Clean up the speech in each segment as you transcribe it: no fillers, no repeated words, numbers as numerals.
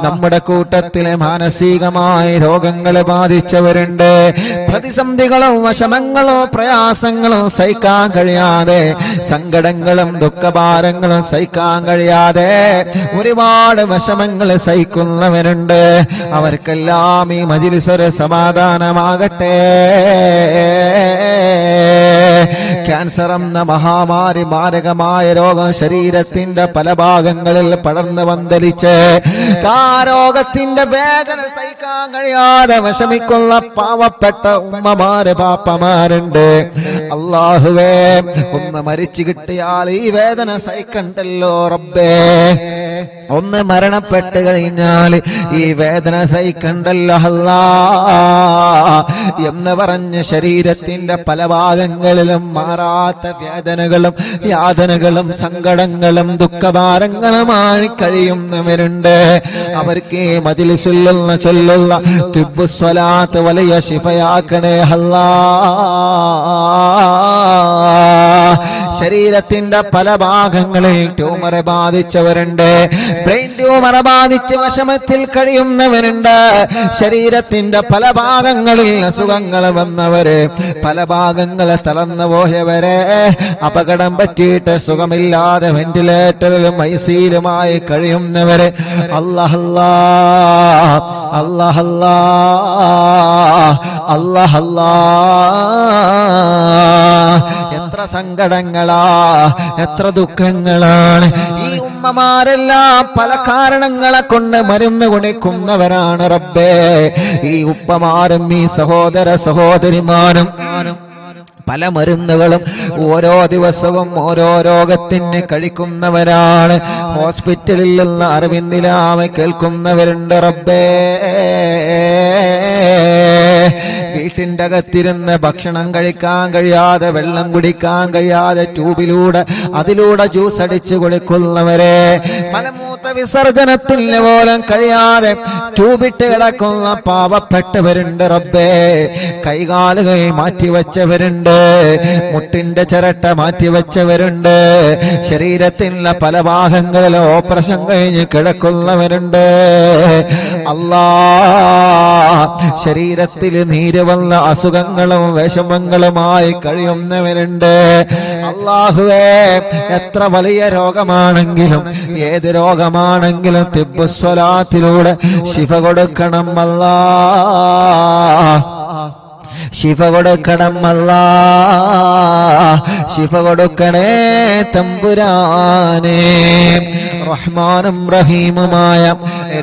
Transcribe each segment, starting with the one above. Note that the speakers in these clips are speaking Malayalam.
നമ്മുടെ കൂട്ടത്തിലെ മാനസികമായ രോഗങ്ങൾ ബാധിച്ചവരുണ്ട്. പ്രതിസന്ധികളോ വിഷമങ്ങളോ പ്രയാസങ്ങളോ സഹിക്കാൻ കഴിയാതെ, സങ്കടങ്ങളും ദുഃഖഭാരങ്ങളും സഹിക്കാൻ കഴിയാതെ ഒരുപാട് വിഷമങ്ങൾ സഹിക്കുന്നവരുണ്ട്. അവർക്കെല്ലാം ഈ മജ്‌ലിസ് ഒരു സമാധാനമാകട്ടെ. ക്യാൻസർ എന്ന മഹാമാരി, മാരകമായ രോഗം ശരീരത്തിന്റെ പല ഭാഗങ്ങളിൽ പടർന്നു വന്തലിച്ച് ആ രോഗത്തിന്റെ വേദന സഹിക്കാൻ കഴിയാതെ വിഷമിക്കുന്ന പാവപ്പെട്ട ഉമ്മമാര് പാപ്പമാരുണ്ട്. അല്ലാഹുവേ, ഒന്ന് മരിച്ചു കിട്ടിയാൽ ഈ വേദന സഹിക്കണ്ടല്ലോ റബ്ബേ. ഒന്ന് മരണപ്പെട്ട് കഴിഞ്ഞാൽ ഈ വേദന സഹിക്കണ്ടല്ലോ അല്ലാ എന്ന് പറഞ്ഞ് ശരീരത്തിന്റെ പല ഭാഗങ്ങളിലും മാറാത്ത വേദനകളും യാതനകളും സങ്കടങ്ങളും ദുഃഖഭാരങ്ങളുമായി കഴിയുന്നവരുണ്ട്. അവർക്ക് ഈ മജ്‌ലിസിൽ നിന്ന് ചൊല്ലുള്ള തിബ്ബുസ് സ്വലാത്ത് വലിയ ശിഫയാക്കണേ അല്ലാ. ശരീരത്തിന്റെ പല ഭാഗങ്ങളിൽ ട്യൂമർ ബാധിച്ചവരുണ്ട്, ബ്രെയിൻ ട്യൂമർ ബാധിച്ച് വിഷമത്തിൽ കഴിയുന്നവരുണ്ട്. ശരീരത്തിന്റെ പല ഭാഗങ്ങളിൽ അസുഖങ്ങൾ വന്നവര്, പല ഭാഗങ്ങളെ തളർന്നു പോയവരെ, അപകടം പറ്റിയിട്ട് സുഖമില്ലാതെ വെന്റിലേറ്ററിലും ഐസിയിലുമായി കഴിയുന്നവര്, അല്ലാഹ് അല്ലാഹ് അല്ലാഹ് അല്ലാഹ് അല്ലാഹ്. എത്ര സങ്കടങ്ങളാ, എത്ര ദുഃഖങ്ങളാണ്. ഈ ഉമ്മമാരെല്ലാം പല കാരണങ്ങളെ കൊണ്ട് മരുന്ന് കുടിക്കുന്നവരാണ് റബ്ബേ. ഈ ഉപ്പമാരും ഈ സഹോദര സഹോദരിമാരും പല മരുന്നുകളും ഓരോ ദിവസവും ഓരോ രോഗത്തിന് കഴിക്കുന്നവരാണ്. ഹോസ്പിറ്റലിൽ നിന്ന് അറിവിന്ദിലാമെ കേൾക്കുന്നവരുണ്ട് റബ്ബേ. വീട്ടിന്റെ അകത്തിരുന്ന് ഭക്ഷണം കഴിക്കാൻ കഴിയാതെ, വെള്ളം കുടിക്കാൻ കഴിയാതെ ട്യൂബിലൂടെ അതിലൂടെ ജ്യൂസ് അടിച്ചു കൊടുക്കുന്നവരെ, മലമൂത്ര വിസർജനത്തിന് പോലും കഴിയാതെ ട്യൂബിട്ട് കിടക്കുന്ന പാവപ്പെട്ടവരുണ്ട് റബ്ബേ. കൈകാലുകൾ മാറ്റിവെച്ചവരുണ്ട്, മുട്ടിന്റെ ചിരട്ട മാറ്റിവെച്ചവരുണ്ട്, ശരീരത്തിലുള്ള പല ഭാഗങ്ങളിലും ഓപ്പറേഷൻ കഴിഞ്ഞ് കിടക്കുന്നവരുണ്ട്. അല്ലാ, ശരീരത്തിൽ നീര് വന്ന അസുഖങ്ങളും വിഷമങ്ങളുമായി കഴിയുന്നവരുണ്ട്. അല്ലാഹുവേ, എത്ര വലിയ രോഗമാണെങ്കിലും ഏത് രോഗമാണെങ്കിലും തിബ്ബുസ് സ്വലാത്തിലൂടെ ശിഫ കൊടുക്കണം അല്ലാ, ശിഫ കൊടുക്കണം അല്ലാ, ശിഫ കൊടുക്കണേ തമ്പുരാനേ. റഹ്മാനും റഹീമുമായ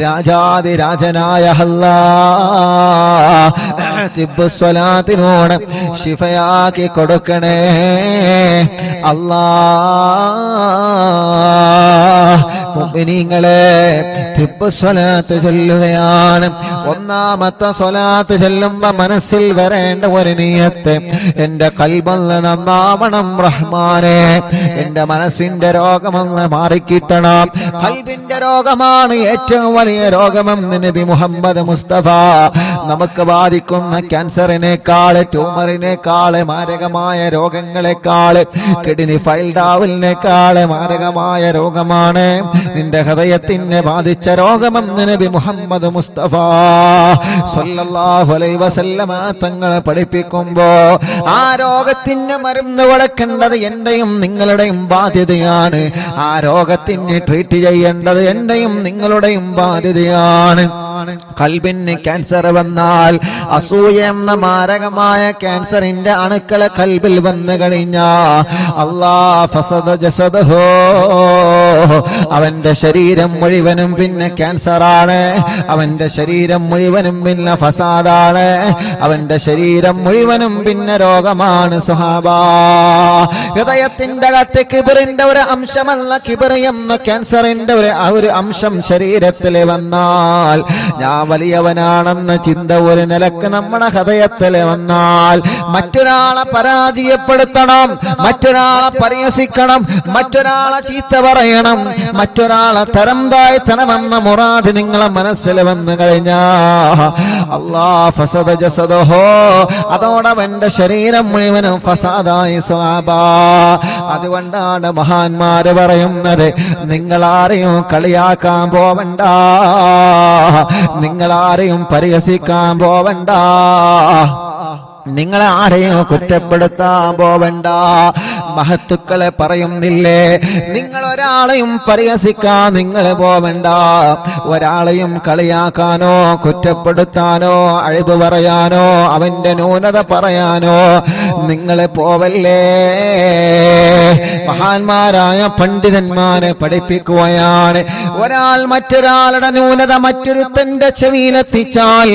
രാജാതിരാജനായ അല്ലാഹ്, തിബ്ബുസ് സ്വലാത്തിനോട് ശിഫയാക്കി കൊടുക്കണേ അല്ലാഹ്. മുഅ്മിനീങ്ങളെ, തിബ്ബുസ് സ്വലാത്ത് ചൊല്ലുകയാണ്. ഒന്നാമത്തെ സ്വലാത്ത് ചൊല്ലുമ്പോ മനസ്സിൽ വരേണ്ട ഒരു നിയത്ത്, എന്റെ ഖൽബൊന്ന് നന്നാവണം റഹ്മാനെ, എന്റെ മനസ്സിന്റെ രോഗമൊന്ന് മാറിക്കിട്ടണം. ഖൽബിന്റെ രോഗമാണ് ഏറ്റവും വലിയ രോഗമെന്ന് നബി മുഹമ്മദ് മുസ്തഫ. നമുക്ക് ബാധിക്കുന്ന ക്യാൻസറിനേക്കാള്, ട്യൂമറിനേക്കാള്, മാരകമായ രോഗങ്ങളെക്കാള്, കിഡ്നി ഫെയിൽഡാവലിനേക്കാള് മാരകമായ രോഗമാണ് നിന്റെ ഹൃദയത്തിനെ ബാധിച്ച രോഗമെന്ന് നബി മുഹമ്മദ് മുസ്തഫ സ്വല്ലല്ലാഹു അലൈഹി വസല്ലമ തങ്ങളെ പഠിപ്പിക്കുമ്പോ ആ രോഗത്തിന് മരുന്ന് കൊടുക്കേണ്ടത് എന്റെയും നിങ്ങളുടെയും ബാധ്യതയാണ്. ആ രോഗത്തിന് ട്രീറ്റ് ചെയ്യേണ്ടത് എന്റെയും നിങ്ങളുടെയും ബാധ്യതയാണ്. ഖൽബിന് ക്യാൻസർ വന്നാൽ, അസൂയ എന്ന മാരകമായ ക്യാൻസറിന്റെ അണുക്കളെ ഖൽബിൽ വന്നു കഴിഞ്ഞാ, അല്ലാഹ് ഫസദ ജസദഹു, അവന്റെ ശരീരം മുഴുവനും പിന്നെ ക്യാൻസറാണ്, അവന്റെ ശരീരം മുഴുവനും പിന്നെ ഫസാദാണ്, അവന്റെ ശരീരം മുഴുവനും പിന്നെ രോഗമാണ് സുഹാബാ. ഹൃദയത്തിന്റെ അകത്ത് കിബറിന്റെ ഒരു അംശമല്ല, കിബർ എന്ന ക്യാൻസറിന്റെ ഒരു അംശം ശരീരത്തിൽ വന്നാൽ, ഞാൻ വലിയവനാണെന്ന ചിന്ത ഒരു നിലക്ക് നമ്മുടെ ഹൃദയത്തിൽ വന്നാൽ, മറ്റൊരാളെ പരാജയപ്പെടുത്തണം, മറ്റൊരാളെ പരിഹസിക്കണം, മറ്റൊരാളെ ചീത്ത പറയണം, മറ്റൊരാളെ തരം താഴ്ത്തണമെന്ന മുറാദ് നിങ്ങളെ മനസ്സിൽ വന്നു കഴിഞ്ഞാ, അല്ലാഹ് ഫസദ ജസദഹു, അതോടെ അവന്റെ ശരീരം മുഴുവനും ഫസാദായി സ്വഹാബാ. അതുകൊണ്ടാണ് മഹാന്മാര് പറയുന്നത്, നിങ്ങളാരെയും കളിയാക്കാൻ പോവണ്ട, നിങ്ങളാരെയും പരിഹസിക്കാൻ പോവണ്ട, നിങ്ങളെ ആരെയും കുറ്റപ്പെടുത്താൻ പോവണ്ട. മഹത്തുക്കളെ പറയുന്നില്ലേ, നിങ്ങൾ ഒരാളെയും പരിഹസിക്കാൻ നിങ്ങൾ പോവണ്ട, ഒരാളെയും കളിയാക്കാനോ കുറ്റപ്പെടുത്താനോ അഴിവ് പറയാനോ അവന്റെ ന്യൂനത പറയാനോ നിങ്ങളെ പോവല്ലേ. മഹാന്മാരായ പണ്ഡിതന്മാരെ പഠിപ്പിക്കുകയാണ്, ഒരാൾ മറ്റൊരാളുടെ ന്യൂനത മറ്റൊരുത്തന്റെ ചെവിയിലെത്തിച്ചാൽ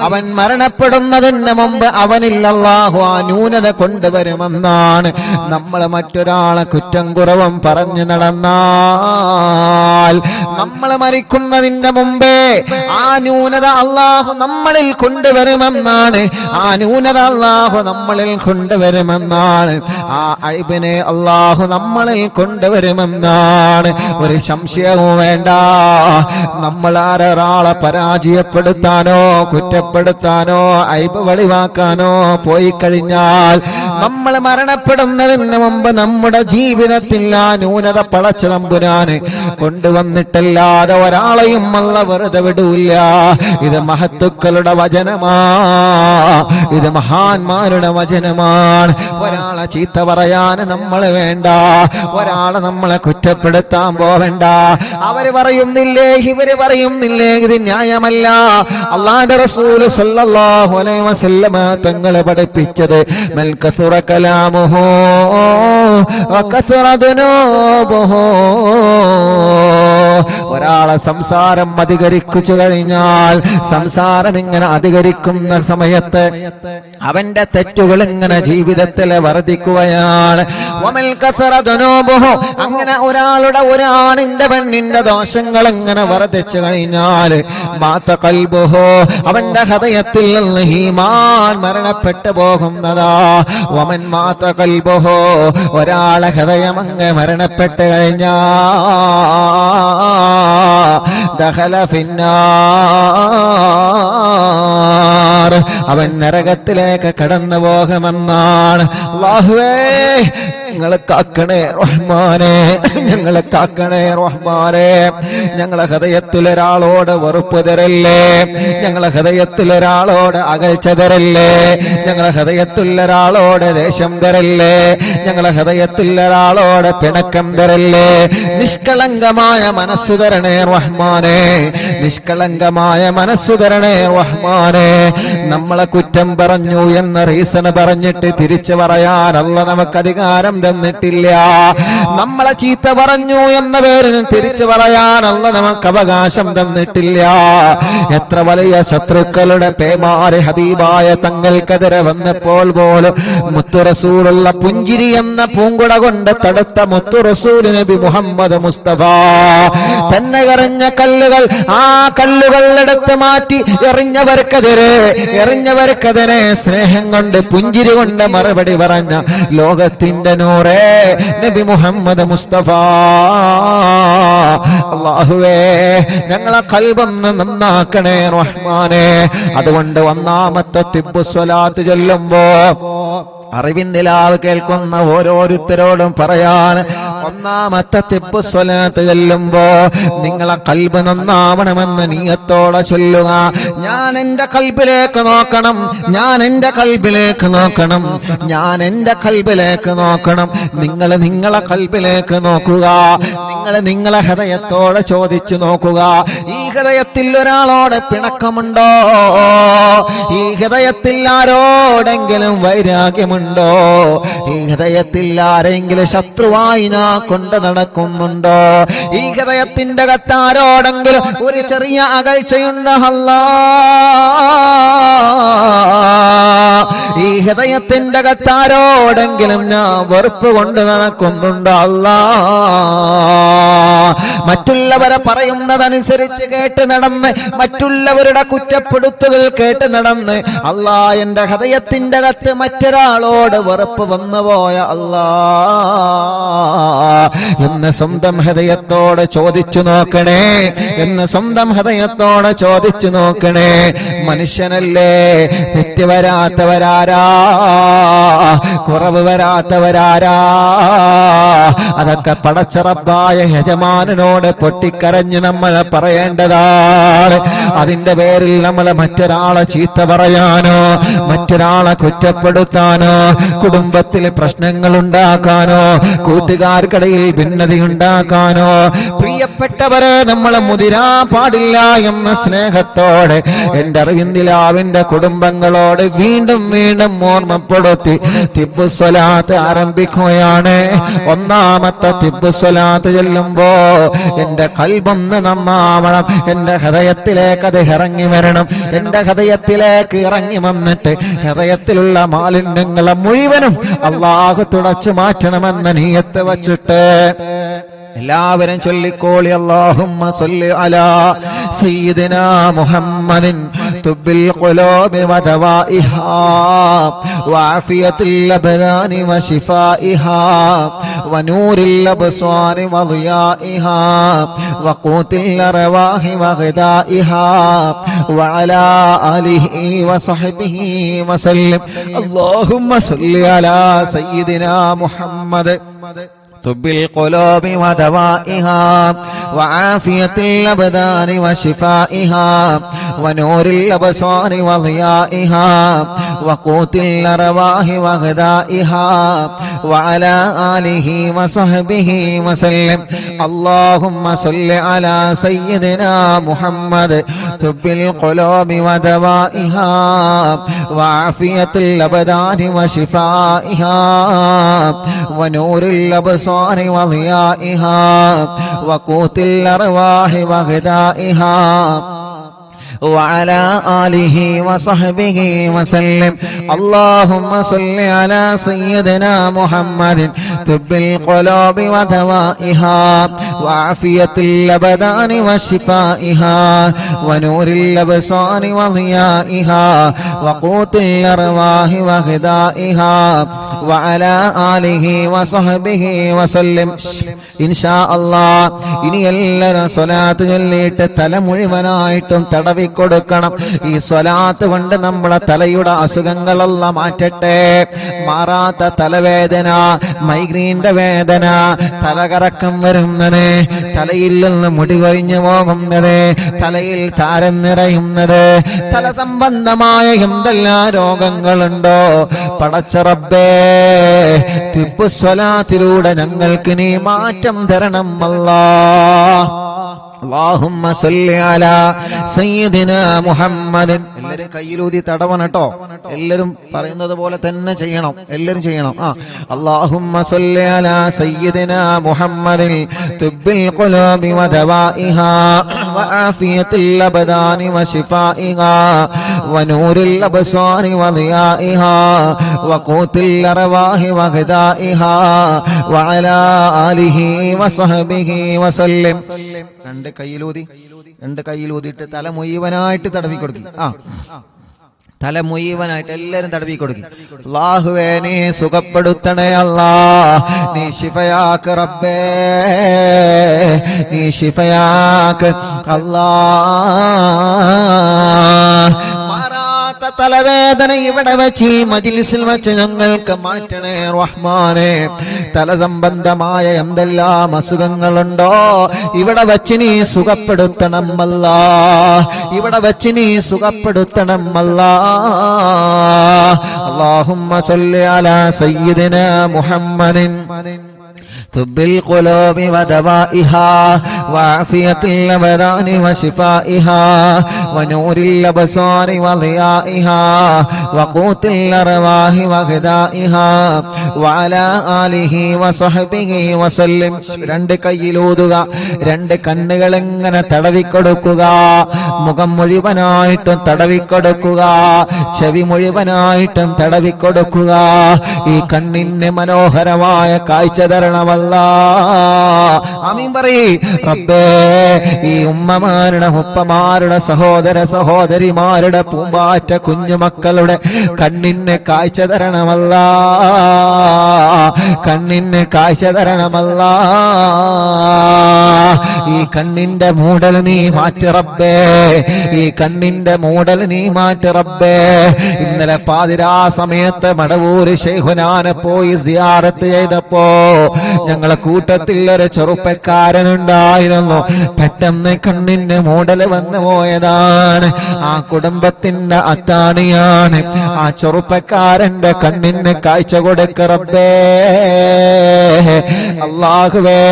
അവൻ മരണപ്പെടുന്നതിന് മുമ്പ് അവനിൽ അല്ലാഹു ആ ന്യൂനത കൊണ്ടുവരുമെന്നാണ്. നമ്മൾ മറ്റൊരാളെ കുറ്റം കുറവും പറഞ്ഞു നടന്നാൽ നമ്മൾ മരിക്കുന്നതിന്റെ മുമ്പേ ആ ന്യൂനത അല്ലാഹു നമ്മളിൽ കൊണ്ടുവരുമെന്നാണ്. ആ ന്യൂനത അല്ലാഹു നമ്മളിൽ കൊണ്ടുവരുമെന്നാണ്. ആ അഴിബിനെ അല്ലാഹു നമ്മളിൽ കൊണ്ടുവരുമെന്നാണ്. ഒരു സംശയവും വേണ്ട. നമ്മൾ ആരൊരാളെ പരാജയപ്പെടുത്താനോ കുറ്റപ്പെടുത്താനോ അഴിബ് വെളിവാക്കാനോ പോയി കഴിഞ്ഞാൽ നമ്മൾ മരണപ്പെടുന്നതിന് മുമ്പ് നമ്മുടെ ജീവിതത്തിൽ ആ ന്യൂനത പടച്ച തമ്പുരാന് കൊണ്ടുവന്നിട്ടല്ലാതെ ഒരാളെയും അല്ലാഹു വെറുതെ വിടൂല്ല. ഇത് മഹത്തുക്കളുടെ വചനമാ, ഇത് മഹാന്മാരുടെ വചനമാണ്. ഒരാളെ ചീത്ത പറയാൻ നമ്മൾ വേണ്ട, ഒരാളെ നമ്മളെ കുറ്റപ്പെടുത്താൻ പോവേണ്ട. അവര് പറയുന്നില്ലേ ഇവര് പറയുന്നില്ലേ ഇത് ന്യായമല്ല. അല്ലാഹുവിന്റെ റസൂൽ സല്ലല്ലാഹു അലൈഹി വസല്ലമ തങ്ങളെ പഠിപ്പിച്ചത് മൽ കസുറ കലാമുഹു വകസുറ ദുനൂബുഹു, ഒരാളെ സംസാരം അധികരിച്ചു കഴിഞ്ഞാൽ, സംസാരം ഇങ്ങനെ അധികരിക്കുന്ന സമയത്ത് അവന്റെ തെറ്റുകൾ ഇങ്ങനെ ജീവിതത്തിൽ വർദ്ധിക്കുകയാണ്. വമൽ കസറ ദുനൂബുഹു, അങ്ങനെ ഒരാണിന്റെ പെണ്ണിന്റെ ദോഷങ്ങൾ ഇങ്ങനെ വർദ്ധിച്ചു കഴിഞ്ഞാൽ മാത ഖൽബുഹു, അവന്റെ ഹൃദയത്തിൽ നിന്ന് ഈമാൻ മരണപ്പെട്ടു പോകുന്നതാ. വമൻ മാത ഖൽബുഹു, ഒരാളെ ഹൃദയം അങ്ങ് മരണപ്പെട്ട് കഴിഞ്ഞാൽ ദഖല ഫിന്നാർ, അവൻ നരകത്തിലേക്ക് കടന്നു പോകുമെന്നാണ്. അല്ലാഹുവേ ഞങ്ങളെ കാക്കണേ റഹ്മാനെ, ഞങ്ങളെ കാക്കണേ റഹ്മാനെ. ഞങ്ങളെ ഹൃദയത്തിൽ ഒരാളോട് വെറുപ്പ് തരല്ലേ, ഞങ്ങളെ ഹൃദയത്തിൽ ഒരാളോട് അകൽച്ച തരല്ലേ, ഞങ്ങളെ ഹൃദയത്തിൽ ഒരാളോട് ദേഷ്യം തരല്ലേ, ഞങ്ങളെ ഹൃദയത്തിൽ ഒരാളോട് പിണക്കം തരല്ലേ. നിഷ്കളങ്കമായ മനസ്സു തരണേ റഹ്മാനെ, നിഷ്കളങ്കമായ മനസ്സു തരണേ റഹ്മാനെ. നമ്മളെ കുറ്റം പറഞ്ഞു എന്ന റീസൺ പറഞ്ഞിട്ട് തിരിച്ചു പറയാൻ അല്ലാഹു നമുക്ക് അധികാരം തന്നിട്ടില്ല. നമ്മളെ ചീത്ത പറഞ്ഞു എന്ന പേരിൽ തിരിച്ചു പറയാൻ അല്ലാഹു നമുക്ക് അവകാശം തന്നിട്ടില്ല. എത്ര വലിയ ശത്രുക്കളുടെ പേമാരി ഹബീബായ തങ്ങൾക്കെതിരെ വന്നപ്പോൾ പോലും മുത്തു റസൂലുള്ള പുഞ്ചിരി എന്ന പൂങ്കുട കൊണ്ട് തടുത്ത മുത്തു റസൂൽ നബി മുഹമ്മദ് മുസ്തഫ തന്നെ എറിഞ്ഞ കല്ലുകൾ, ആ കല്ലുകൾ എടുത്ത് മാറ്റി എറിഞ്ഞവർക്കെതിരെ സ്നേഹം കൊണ്ട് പുഞ്ചിരി കൊണ്ട് മറുപടി പറഞ്ഞ ലോകത്തിന്റെ നൂറേ നബി മുഹമ്മദ് മുസ്തഫ. അല്ലാഹുവേ ഞങ്ങളെ ഖൽബൊന്ന് നന്നാക്കണേ റഹ്മാനെ. അതുകൊണ്ട് ഒന്നാമത്തെ തിബ്ബു സ്വലാത്ത് ചൊല്ലുമ്പോ അറിവിന്ദിലാവ് കേൾക്കുന്ന ഓരോരുത്തരോടും പറയാൻ, ഒന്നാമത്തെ തിബ്ബു സ്വലാത്ത് ചൊല്ലുമ്പോ നിങ്ങളെ ഖൽബ് നന്നാവണമെന്ന് നീയത്തോടെ ചൊല്ലുക. ഞാൻ എന്റെ ഖൽബിലേക്ക് നോക്കണം, ഞാൻ എന്റെ ഖൽബിലേക്ക് നോക്കണം, ഞാൻ എന്റെ ഖൽബിലേക്ക് നോക്കണം. നിങ്ങൾ നിങ്ങളെ ഖൽബിലേക്ക് നോക്കുക, നിങ്ങൾ നിങ്ങളെ ഹൃദയത്തോടെ ചോദിച്ചു നോക്കുക. ഈ ഹൃദയത്തിൽ ഒരാളോട് പിണക്കമുണ്ടോ? ഈ ഹൃദയത്തിൽ ആരോടെങ്കിലും വൈരാഗ്യമുണ്ടോ? ഈ ഹൃദയത്തിൽ ആരെങ്കിലും ശത്രുവായി ഞാൻ കൊണ്ട് നടക്കുന്നുണ്ടോ? ഈ ഹൃദയത്തിന്റെ അകത്താരോടെങ്കിലും ഒരു ചെറിയ അകൽച്ചയുണ്ടോ? അല്ലാഹ്, ഈ ഹൃദയത്തിന്റെ അകത്താരോടെങ്കിലും ഞാൻ വെറുപ്പ് കൊണ്ട് നടക്കുന്നുണ്ടോ അല്ലാ, മറ്റുള്ളവരെ പറയുന്നതനുസരിച്ച് കേട്ട് നടന്ന്, മറ്റുള്ളവരുടെ കുറ്റപ്പെടുത്തുകൾ കേട്ട് നടന്ന് അല്ലാ എന്റെ ഹൃദയത്തിന്റെ അകത്ത് മറ്റൊരാളോട് വെറുപ്പ് വന്നു പോയ അല്ലാ എന്ന് സ്വന്തം ഹൃദയത്തോട് ചോദിച്ചു നോക്കണേ, എന്ന് സ്വന്തം ഹൃദയത്തോട് ചോദിച്ചു നോക്കണേ. മനുഷ്യനല്ലേ, തെറ്റ് വരാത്തവരാരാ, കുറവ് വരാത്തവരാരാ? അതൊക്കെ പടച്ച റബ്ബായ യജമാനനോട് പൊട്ടിക്കരഞ്ഞ് നമ്മൾ പറയേണ്ടതാണ്. അതിന്റെ പേരിൽ നമ്മൾ മറ്റൊരാളെ ചീത്ത പറയാനോ, മറ്റൊരാളെ കുറ്റപ്പെടുത്താനോ, കുടുംബത്തിൽ പ്രശ്നങ്ങൾ ഉണ്ടാക്കാനോ, കൂട്ടുകാർക്കിടയിൽ ഭിന്നത ഉണ്ടാക്കാനോ പ്രിയപ്പെട്ടവരെ നമ്മൾ മുതിരാ പാടില്ല എന്ന സ്നേഹത്തോടെ എന്റെ അറിവിന്ദിലാവിന്റെ കുടുംബങ്ങളോട് വീണ്ടും വീണ്ടും ഓർമ്മപ്പെടുത്തി തിബ്ബുസ്വലാത്ത് ആരംഭിക്കുകയാണ്. ഒന്നാമത്തെ തിബ്ബുസ്വലാത്ത് ചെല്ലുമ്പോ എന്റെ കൽബൊന്ന് നന്നാവണം, എന്റെ ഹൃദയത്തിലേക്ക് അത് ഇറങ്ങി വരണം. എന്റെ ഹൃദയത്തിലേക്ക് ഇറങ്ങി വന്നിട്ട് ഹൃദയത്തിലുള്ള മാലിന്യങ്ങളെ മുഴുവനും അല്ലാഹു തുടച്ചു മാറ്റണമെന്ന നിയ്യത്ത് വച്ചിട്ട് എല്ലാവരും ചൊല്ലിക്കോളി. അല്ലാഹുമ്മ സ്വല്ലി അലാ സയ്യിദിനാ മുഹമ്മദിൻ തുബ്ബിൽ ഖുലൂബി വദവാഇഹാ വആഫിയത്തിൽ അബ്ദാനി വശിഫാഇഹാ വനൂരിൽ അബ്സാരി വളിയാഇഹാ വഖൂത്തിൽ അർവാഹി വഗദാഇഹാ വഅലാ ആലിഹി വസഹ്ബിഹി വസല്ലം. അല്ലാഹുമ്മ സ്വല്ലി അലാ സയ്യിദിനാ മുഹമ്മദ് طب القلوب ودوائها وعافية الأبدان وشفائها ونور الأبصار وضيائها وقوت الأرواح وغذائها وعلى آله وصحبه وسلم. اللهم صل على سيدنا محمد طب القلوب ودوائها وعافية الأبدان وشفائها ونور الأبصار وضيائها وقوت الأرواح وغذائها وعلى آله وصحبه وسلم. اللهم صل على سيدنا محمد طب القلوب ودوائها وعافية الأبدان وشفائها ونور الأبصار وضيائها وقوت الأرواح وغذائها وعلى آله وصحبه وسلم. إن شاء الله ഇനി എല്ലാവരും സ്വലാത്ത് ചൊല്ലിയിട്ട് തല മുഴുവനായിട്ടും തടവി കൊടുക്കണം. ഈ സ്വലാത്ത് കൊണ്ട് നമ്മുടെ തലയുടെ അസുഖങ്ങളെല്ലാം മാറ്റട്ടെ. മാറാത്ത തലവേദന, മൈഗ്രീന്റെ വേദന, തലകറക്കം വരുന്നത്, തലയിൽ നിന്ന് മുടി കൊഴിഞ്ഞു പോകുന്നത്, തലയിൽ താരം നിറയുന്നത്, തല സംബന്ധമായ എന്തെല്ലാം രോഗങ്ങളുണ്ടോ പടച്ച റബ്ബേ തിബ്ബുസ്വലാത്തിലൂടെ ഞങ്ങൾക്ക് നീ മാറ്റം തരണം അല്ലാഹ്. اللهم صل على سيدنا محمد. എല്ലാരും കയ്യിലൂതി തടവണം കേട്ടോ. എല്ലാരും പറയുന്നത് പോലെ തന്നെ ചെയ്യണം, എല്ലാരും ചെയ്യണം. اللهم صل على سيدنا محمد طب القلوب ودوائها وعافية الأبدان وشفائها ونور الأبصار وضيائها وقوت الأرواح وغذائها وعلى آله وصحبه وسلم. രണ്ട് കയ്യിലൂതിയിട്ട് തല മുഴുവനായിട്ട് തടവി കൊടുക്കി. തല മുഴുവനായിട്ട് എല്ലാരും തടവി കൊടുക്കി. അല്ലാഹുവേ നീ സുഖപ്പെടുത്തണേ അല്ലാ, നീ ശിഫയാക്ക് റബ്ബേ, നീ ശിഫയാക്ക് അല്ലാ. തലവേദന ഇവിടെ വെച്ച് മജ്ലിസിൽ വെച്ച് ഞങ്ങൾക്ക് മാറ്റണേ റഹ്മാനെ. തല സംബന്ധമായ എന്തെല്ലാം അസുഖങ്ങളുണ്ടോ ഇവിടെ വെച്ച് നീ സുഖപ്പെടുത്തണം അല്ലാ, ഇവിടെ വെച്ച് നീ സുഖപ്പെടുത്തണം അല്ലാ. اللهم صل على سيدنا محمد طب القلوب ودوائها وعافية الأبدان وشفائها ونور الأبصار وضيائها وقوت الأرواح وغذائها وعلى آله وصحبه وسلم. രണ്ട് കൈയിലൂതുക, രണ്ട് കണ്ണുകൾ ഇങ്ങനെ തടവിക്കൊടുക്കുക, മുഖം മുഴുവനായിട്ടും തടവിക്കൊടുക്കുക, ചെവി മുഴുവനായിട്ടും തടവിക്കൊടുക്കുക. ഈ കണ്ണിന് മനോഹരമായ കാഴ്ച തരണമല്ല. ആമീൻ പറയ് റബ്ബേ. ഈ ഉമ്മമാരുടെ ഉപ്പമാരുടെ സഹോദര സഹോദരിമാരുടെ പൂമ്പാറ്റ കുഞ്ഞുമക്കളുടെ കണ്ണിന് കാഴ്ച തരണമല്ല, കണ്ണിന് കാഴ്ച തരണമല്ല. ഈ കണ്ണിന്റെ മൂടൽ നീ മാറ്റി റബ്ബേ, ഈ കണ്ണിന്റെ മൂടൽ നീ മാറ്റി റബ്ബേ. ഇന്നലെ പാതിരാ സമയത്ത് മടവൂര് ശൈഖുനാനെ പോയി സിയാറത്ത് ചെയ്തപ്പോ ഞങ്ങളെ കൂട്ടത്തിൽ ഒരു ചെറുപ്പക്കാരനുണ്ടായിരുന്നു. പെട്ടെന്ന് കണ്ണിന്റെ മൂടൽ വന്നു പോയതാണ്. ആ കുടുംബത്തിന്റെ അത്താണിയാണ്. ആ ചെറുപ്പക്കാരന്റെ കണ്ണിന് കാഴ്ച കൊടുക്ക റബ്ബേ. അല്ലാഹുവേ,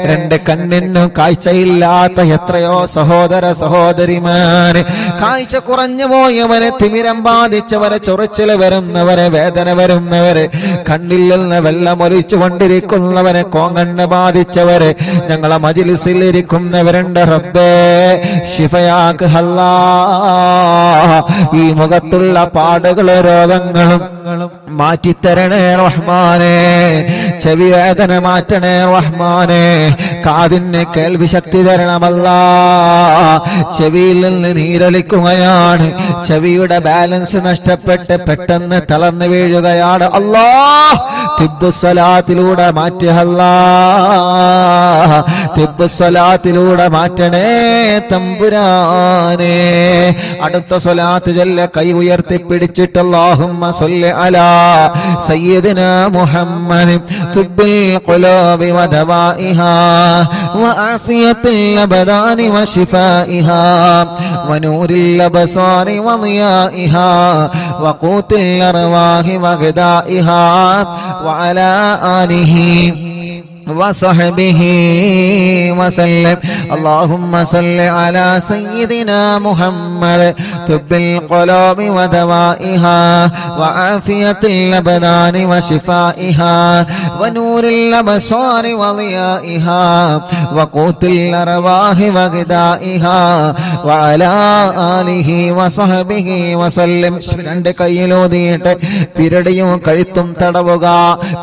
രണ്ട് കണ്ണിനും കാഴ്ചയില്ലാത്ത എത്രയോ സഹോദര സഹോദരിമാര്, കാഴ്ച കുറഞ്ഞു പോയവരെ, തിമിരം ബാധിച്ചവരെ, ചൊറിച്ചില് വരുന്നവരെ, വേദന വരുന്നവരെ, കണ്ണിൽ നിന്ന് വെള്ളമൊലിച്ചു കൊണ്ടിരിക്കുന്നവരെ, കോങ്കണ്ണ് ബാധിച്ചവരെ, ഞങ്ങളെ മജ്‌ലിസിൽ ഇരിക്കുന്നവരുണ്ട് റബ്ബേ. ശിഫയാക്ക് അല്ലാ. ഈ മുഖത്തുള്ള പാടുകളും രോഗങ്ങളും മാറ്റിത്തരണേ റഹ്മാനേ. ചെവി വേദന മാറ്റണേ റഹ്മാനേ. കാതിന് കേൾവി ശക്തി തരണമല്ല. ചെവിയിൽ നിന്ന് നീരൊലിക്കുകയാണ്. ചെവിയുടെ ബാലൻസ് നഷ്ടപ്പെട്ട് പെട്ടെന്ന് തളർന്നു വീഴുകയാണ്. അല്ലാഹ് തിബ്ബുസ്സലാത്തിലൂടെ മാറ്റുക. അല്ലാഹ് തിബ്ബുസ്സലാത്തിലൂടെ മാറ്റണേ തമ്പുരാനേ. അടുത്ത സ്വലാത്ത് ചൊല്ല കൈ ഉയർത്തി പിടിച്ചിട്ട് അല്ലാഹുമ്മ സ്വല്ലി അലാ സയ്യിദിനാ മുഹമ്മദ് തുബ്ബിൽ ഖുലൂബി വദവാഇഹാ വആഫിയത്തിൽ അബ്ദാനി വശിഫാഇഹാ വനൂരിൽ അബ്സാരി വദിയാഇഹാ വഖൂത്തിൽ അർവാഹി വഗദാഇഹാ വഅലാ ആലിഹി وصحبه وسلم. اللهم صل على سيدنا محمد طب القلوب ودوائها وعافية الأبدان وشفائها ونور الأبصار وضيائها وقوت الأرواح وغذائها وعلى آله وصحبه وسلم. രണ്ട് കൈയിലൂതിയിട്ട് പിരടിയും കഴുത്തും തടവുക,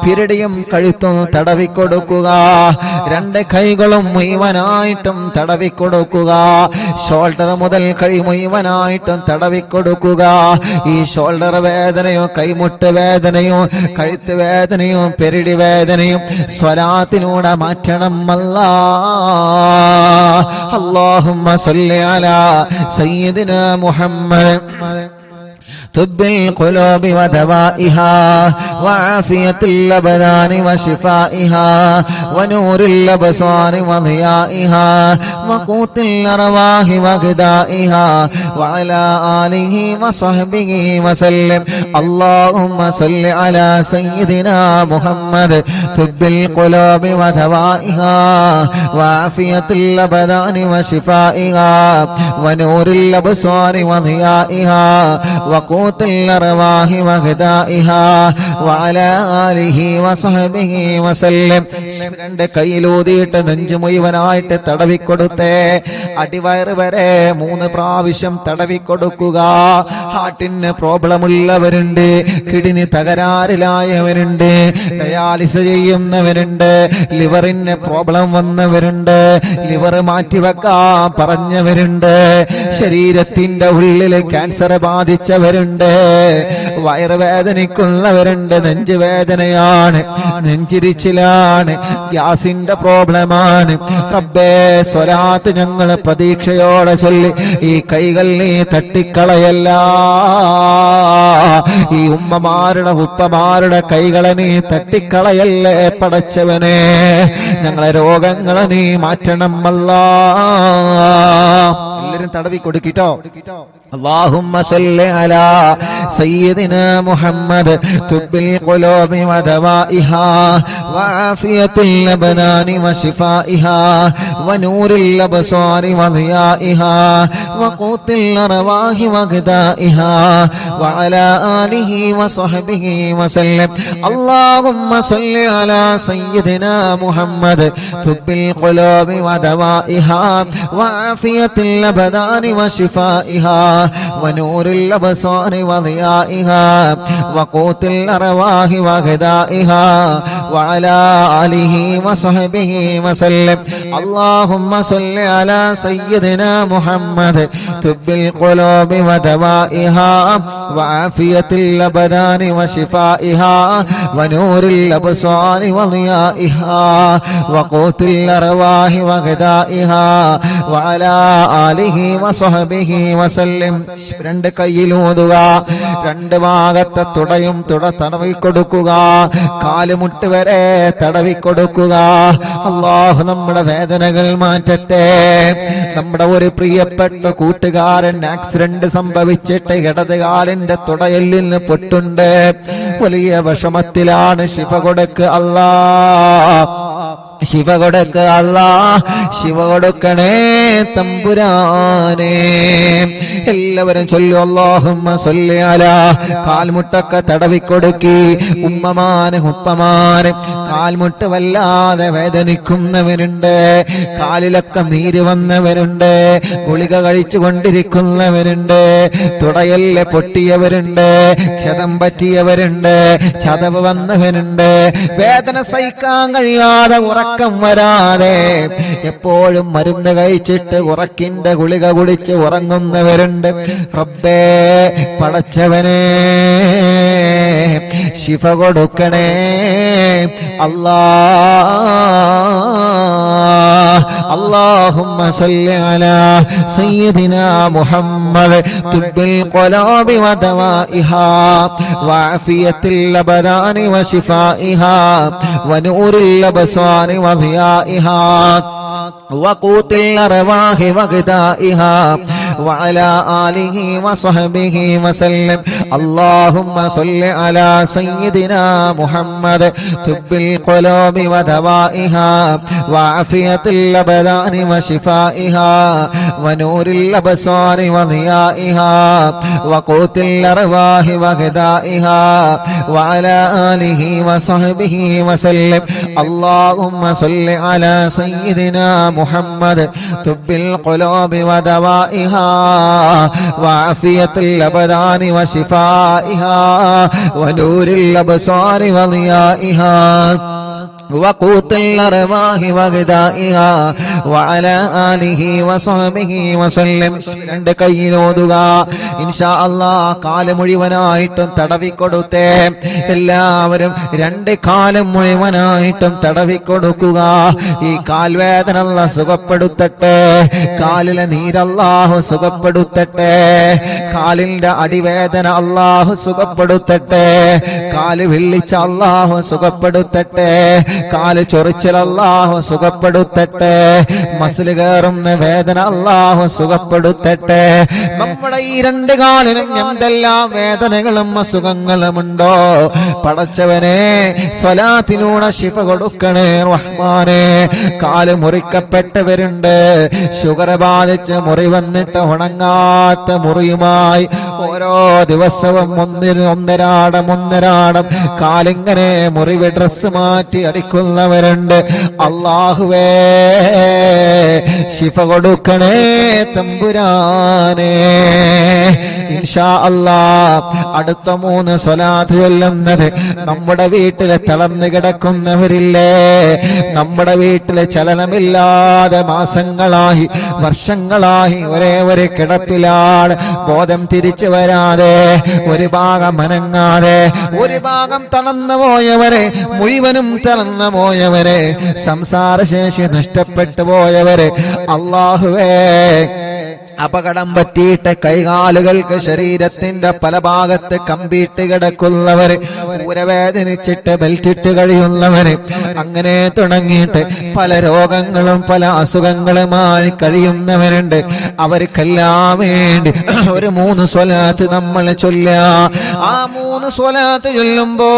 പിരടിയും കഴുത്തും തടവിക്കൊടുക്കുക. രണ്ട് കൈകളും മുഴുവനായിട്ടും തടവിക്കൊടുക്കുക. ഷോൾഡർ മുതൽ കൈ മുഴുവനായിട്ടും തടവിക്കൊടുക്കുക. ഈ ഷോൾഡർ വേദനയും കൈമുട്ട് വേദനയും കഴുത്ത് വേദനയും പെരിടി വേദനയും സ്വലാത്തിലൂടെ മാറ്റണം. അല്ലാഹുമ്മ സ്വല്ലി അലാ സയ്യിദിനാ മുഹമ്മദ് طب القلوب ودوائها وعافية الأبدان وشفائها ونور الأبصار وضيائها وقوت الأرواح وغذائها وعلى آله وصحبه وسلم. اللهم صل على سيدنا محمد طب القلوب ودوائها وعافية الأبدان وشفائها ونور الأبصار وضيائها وقوت الأرواح وغذائها وعلى آله وصحبه وسلم. രണ്ട് കൈയിലൂതിയിട്ട് നെഞ്ചു മുഴുവനായിട്ട് തടവിക്കൊടുത്തേ. അടിവയറ് വരെ 3 പ്രാവശ്യം തടവിക്കൊടുക്കുക. ഹാർട്ടിന് പ്രോബ്ലം ഉള്ളവരുണ്ട്, കിഡ്നി തകരാറിലായവരുണ്ട്, ഡയാലിസ് ചെയ്യുന്നവരുണ്ട്, ലിവറിന് പ്രോബ്ലം വന്നവരുണ്ട്, ലിവർ മാറ്റിവെക്കാൻ പറഞ്ഞവരുണ്ട്, ശരീരത്തിന്റെ ഉള്ളിൽ ക്യാൻസർ ബാധിച്ചവരുണ്ട്, വയറുവേദനിക്കുന്നവരുണ്ട്, നെഞ്ചുവേദനയാണ്, നെഞ്ചിരിച്ചിലാണ്, ഗ്യാസിന്റെ പ്രോബ്ലമാണ്. റബ്ബേ, സ്വലാത്ത് ഞങ്ങൾ പ്രതീക്ഷയോടെ ചൊല്ലി ഈ കൈകൾ നീ തട്ടിക്കളയല്ല. ഈ ഉമ്മമാരുടെ ഉപ്പമാരുടെ കൈകളെ നീ തട്ടിക്കളയല്ലേ പടച്ചവനെ. ഞങ്ങളെ രോഗങ്ങളെ നീ മാറ്റണം അല്ലാഹ്. എല്ലാവരും തടവി കൊടുക്കിട്ടോ. اللهم صل على سيدنا محمد طب القلوب ودوائها وعافية الأبدان وشفائها ونور الأبصار وضيائها وقوت الأرواح وغذائها وعلى آله وصحبه وسلم. اللهم صل على سيدنا محمد طب القلوب ودوائها وعافية الأبدان وشفائها ونور الأبصار وضيائها وقوت الأرواح وغذائها وعلى آله وصحبه وسلم. اللهم صل على سيدنا محمد طب القلوب ودوائها وعافية الأبدان وشفائها ونور الأبصار وضيائها وقوت الأرواح وغذائها وعلى آله وصحبه وسلم. രണ്ട് കൈയിലൂതുക, രണ്ട് ഭാഗത്തെ തുടയും തടവി കൊടുക്കുക, കാലുമുട്ട് വരെ തടവി കൊടുക്കുക. അല്ലാഹു നമ്മുടെ വേദനകൾ മാറ്റട്ടെ. നമ്മുടെ ഒരു പ്രിയപ്പെട്ട കൂട്ടുകാരൻ ആക്സിഡന്റ് സംഭവിച്ചിട്ട് ഇടത് കാലിന്റെ തുടയെല്ലിന് പൊട്ടുണ്ട്, വലിയ വിഷമത്തിലാണ്. ശിഫ കൊടുക്ക് അല്ലാ, ശിവ കൊടുക്ക് അല്ലാ, ശിവ കൊടുക്കണേ തമ്പുരാനെ. എല്ലാവരും ചൊല്ലു അല്ലാഹുമ്മ സല്ലി അലാ. കാൽമുട്ടൊക്കെ തടവിക്കൊടുക്കി. ഉമ്മമാന് ഉപ്പമാന് കാൽമുട്ട് വല്ലാതെ വേദനിക്കുന്നവരുണ്ട്, കാലിലൊക്കെ നീര് വന്നവരുണ്ട്, ഗുളിക കഴിച്ചു കൊണ്ടിരിക്കുന്നവരുണ്ട്, തുടയല്ല് പൊട്ടിയവരുണ്ട്, ക്ഷതം പറ്റിയവരുണ്ട്, ചതവ് വന്നവരുണ്ട്, വേദന സഹിക്കാൻ കഴിയാതെ ഉറക്കം വരാതെ എപ്പോഴും മരുന്ന് കഴിച്ചിട്ട് ഉറക്കിന്റെ ഗുളിക കുടിച്ച് ഉറങ്ങുന്നവരുണ്ട്. റബ്ബേ പടച്ചവനെ ശിഫ കൊടുക്കണേ അല്ലാ. اللهم صل على سيدنا محمد طب القلوب ودوائها وعافية الأبدان وشفائها ونور الأبصار وضيائها وقوت الأرواح وغذائها وعلى آله وصحبه وسلم. اللهم صل على سيدنا محمد طب القلوب ودوائها وعافية الأبدان وشفائها ونور الأبصار وضيائها وقوت الأرواح وغذائها وعلى آله وصحبه وسلم. اللهم صل على سيدنا محمد طب القلوب ودوائها وعافية الأبدان وشفائها ونور الأبصار وضيائها وقوت الأرواح وغذائها وعلى آله وصحبه وسلم. രണ്ട് കൈയിലോതുക ഇൻഷാ അല്ലാഹ്. കാല് മുഴുവനായിട്ടും തടവിക്കൊടുത്തേ. എല്ലാവരും രണ്ട് കാലും മുഴുവനായിട്ടും തടവിക്കൊടുക്കുക. ഈ കാൽവേദന അല്ലാഹ് സുഖപ്പെടുത്തട്ടെ, കാലിലെ നീരല്ലാഹു സുഖപ്പെടുത്തട്ടെ, കാലിന്റെ അടിവേദന അല്ലാഹു സുഖപ്പെടുത്തട്ടെ, കാല് വിള്ളിച്ച അല്ലാഹു സുഖപ്പെടുത്തട്ടെ, കാല് ചൊറിച്ചൽ അല്ലാഹു സുഖപ്പെടുത്തട്ടെ, മസിൽ കയറുന്ന വേദന അല്ലാഹു സുഖപ്പെടുത്തട്ടെ. നമ്മുടെ ഈ രണ്ട് കാലിനും എന്തെല്ലാം വേദനകളും അസുഖങ്ങളുമുണ്ടോ പടച്ചവനെ സ്വലാത്തിലൂടെ ശിഫ കൊടുക്കണേ റഹ്മാനെ. കാല് മുറിക്കപ്പെട്ടവരുണ്ട്, ഷുഗർ ബാധിച്ച് മുറി വന്നിട്ട് ഉണങ്ങാത്ത മുറിയുമായി ഓരോ ദിവസവും ഒന്നരാടം കാലിങ്ങനെ മുറിവ് ഡ്രസ് മാറ്റി അടിക്കുന്നവരുണ്ട്. അല്ലാഹുവേ ശിഫ കൊടുക്കണേ തമ്പുരാനെ. ഇൻഷാ അല്ലാഹ് അടുത്ത 3 സ്വലാത്ത് ചൊല്ലുന്നത് നമ്മുടെ വീട്ടിലെ തളർന്നു കിടക്കുന്നവരില്ലേ, നമ്മുടെ വീട്ടിലെ ചലനമില്ലാതെ മാസങ്ങളായി വർഷങ്ങളായി ഒരേ ഒരു കിടപ്പിലാണ്, ബോധം തിരിച്ചു വരാതെ, ഒരു ഭാഗം അനങ്ങാതെ, ഒരു ഭാഗം തളർന്നു പോയവരെ, മുഴുവനും തളർന്നു പോയവരെ, സംസാരശേഷി നഷ്ടപ്പെട്ടു പോയവരെ, അല്ലാഹുവേ അപകടം പറ്റിയിട്ട് കൈകാലുകൾക്ക് ശരീരത്തിന്റെ പല ഭാഗത്ത് കമ്പിയിട്ട് കിടക്കുന്നവര്, ഊരവേദനിച്ചിട്ട് ബെൽറ്റിട്ട് കഴിയുന്നവര്, അങ്ങനെ തുടങ്ങിയിട്ട് പല രോഗങ്ങളും പല അസുഖങ്ങളുമായി കഴിയുന്നവരുണ്ട്. അവർക്കെല്ലാം വേണ്ടി ഒരു 3 സ്വലാത്ത് നമ്മൾ ചൊല്ലുക. ആ 3 സ്വലാത്ത് ചൊല്ലുമ്പോ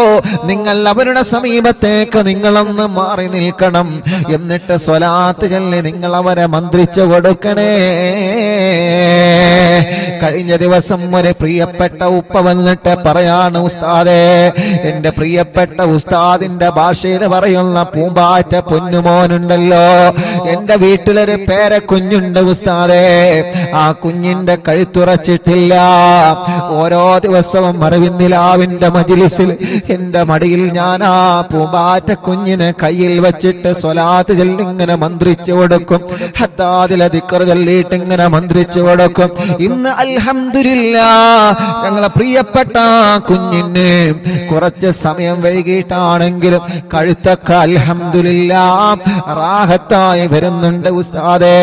നിങ്ങൾ അവരുടെ സമീപത്തേക്ക് നിങ്ങളൊന്ന് മാറി നിൽക്കണം. എന്നിട്ട് സ്വലാത്ത് ചൊല്ലി നിങ്ങൾ അവരെ മന്ത്രിച്ചു കൊടുക്കണേ. കഴിഞ്ഞ ദിവസം ഒരു പ്രിയപ്പെട്ട ഉപ്പ വന്നിട്ട് പറയാണ്, ഉസ്താദേ, എന്റെ പ്രിയപ്പെട്ട ഉസ്താദിന്റെ ഭാഷയിൽ പറയുന്ന പൂമ്പാറ്റ പൊന്നുമോനുണ്ടല്ലോ, എന്റെ വീട്ടിലൊരു പേരക്കുഞ്ഞുണ്ട് ഉസ്താദേ, ആ കുഞ്ഞിന്റെ കഴുത്തുറച്ചിട്ടില്ല. ഓരോ ദിവസവും മറവിന്നിലാവിന്റെ മജ്‌ലിസിൽ എന്റെ മടിയിൽ ഞാൻ ആ പൂമ്പാറ്റ കുഞ്ഞിനെ കയ്യിൽ വെച്ചിട്ട് സ്വലാത്ത് ചൊല്ലി ഇങ്ങനെ മന്ത്രിച്ചു കൊടുക്കും. ഹദ്ദാദിലെ ദിക്ർ ചൊല്ലിയിട്ട് ഇങ്ങനെ മന്ത്രിച്ചു കൊടുക്കും. ഇന്ന് അൽഹംദുലില്ലാഹ് ഞങ്ങളെ പ്രിയപ്പെട്ട കുഞ്ഞിന് കുറച്ച് സമയം വൈകിട്ടാണെങ്കിലും കഴുത്തൊക്കെ അൽഹംദുലില്ലാഹ് റാഹത്തായി വരുന്നുണ്ട് ഉസ്താദേ.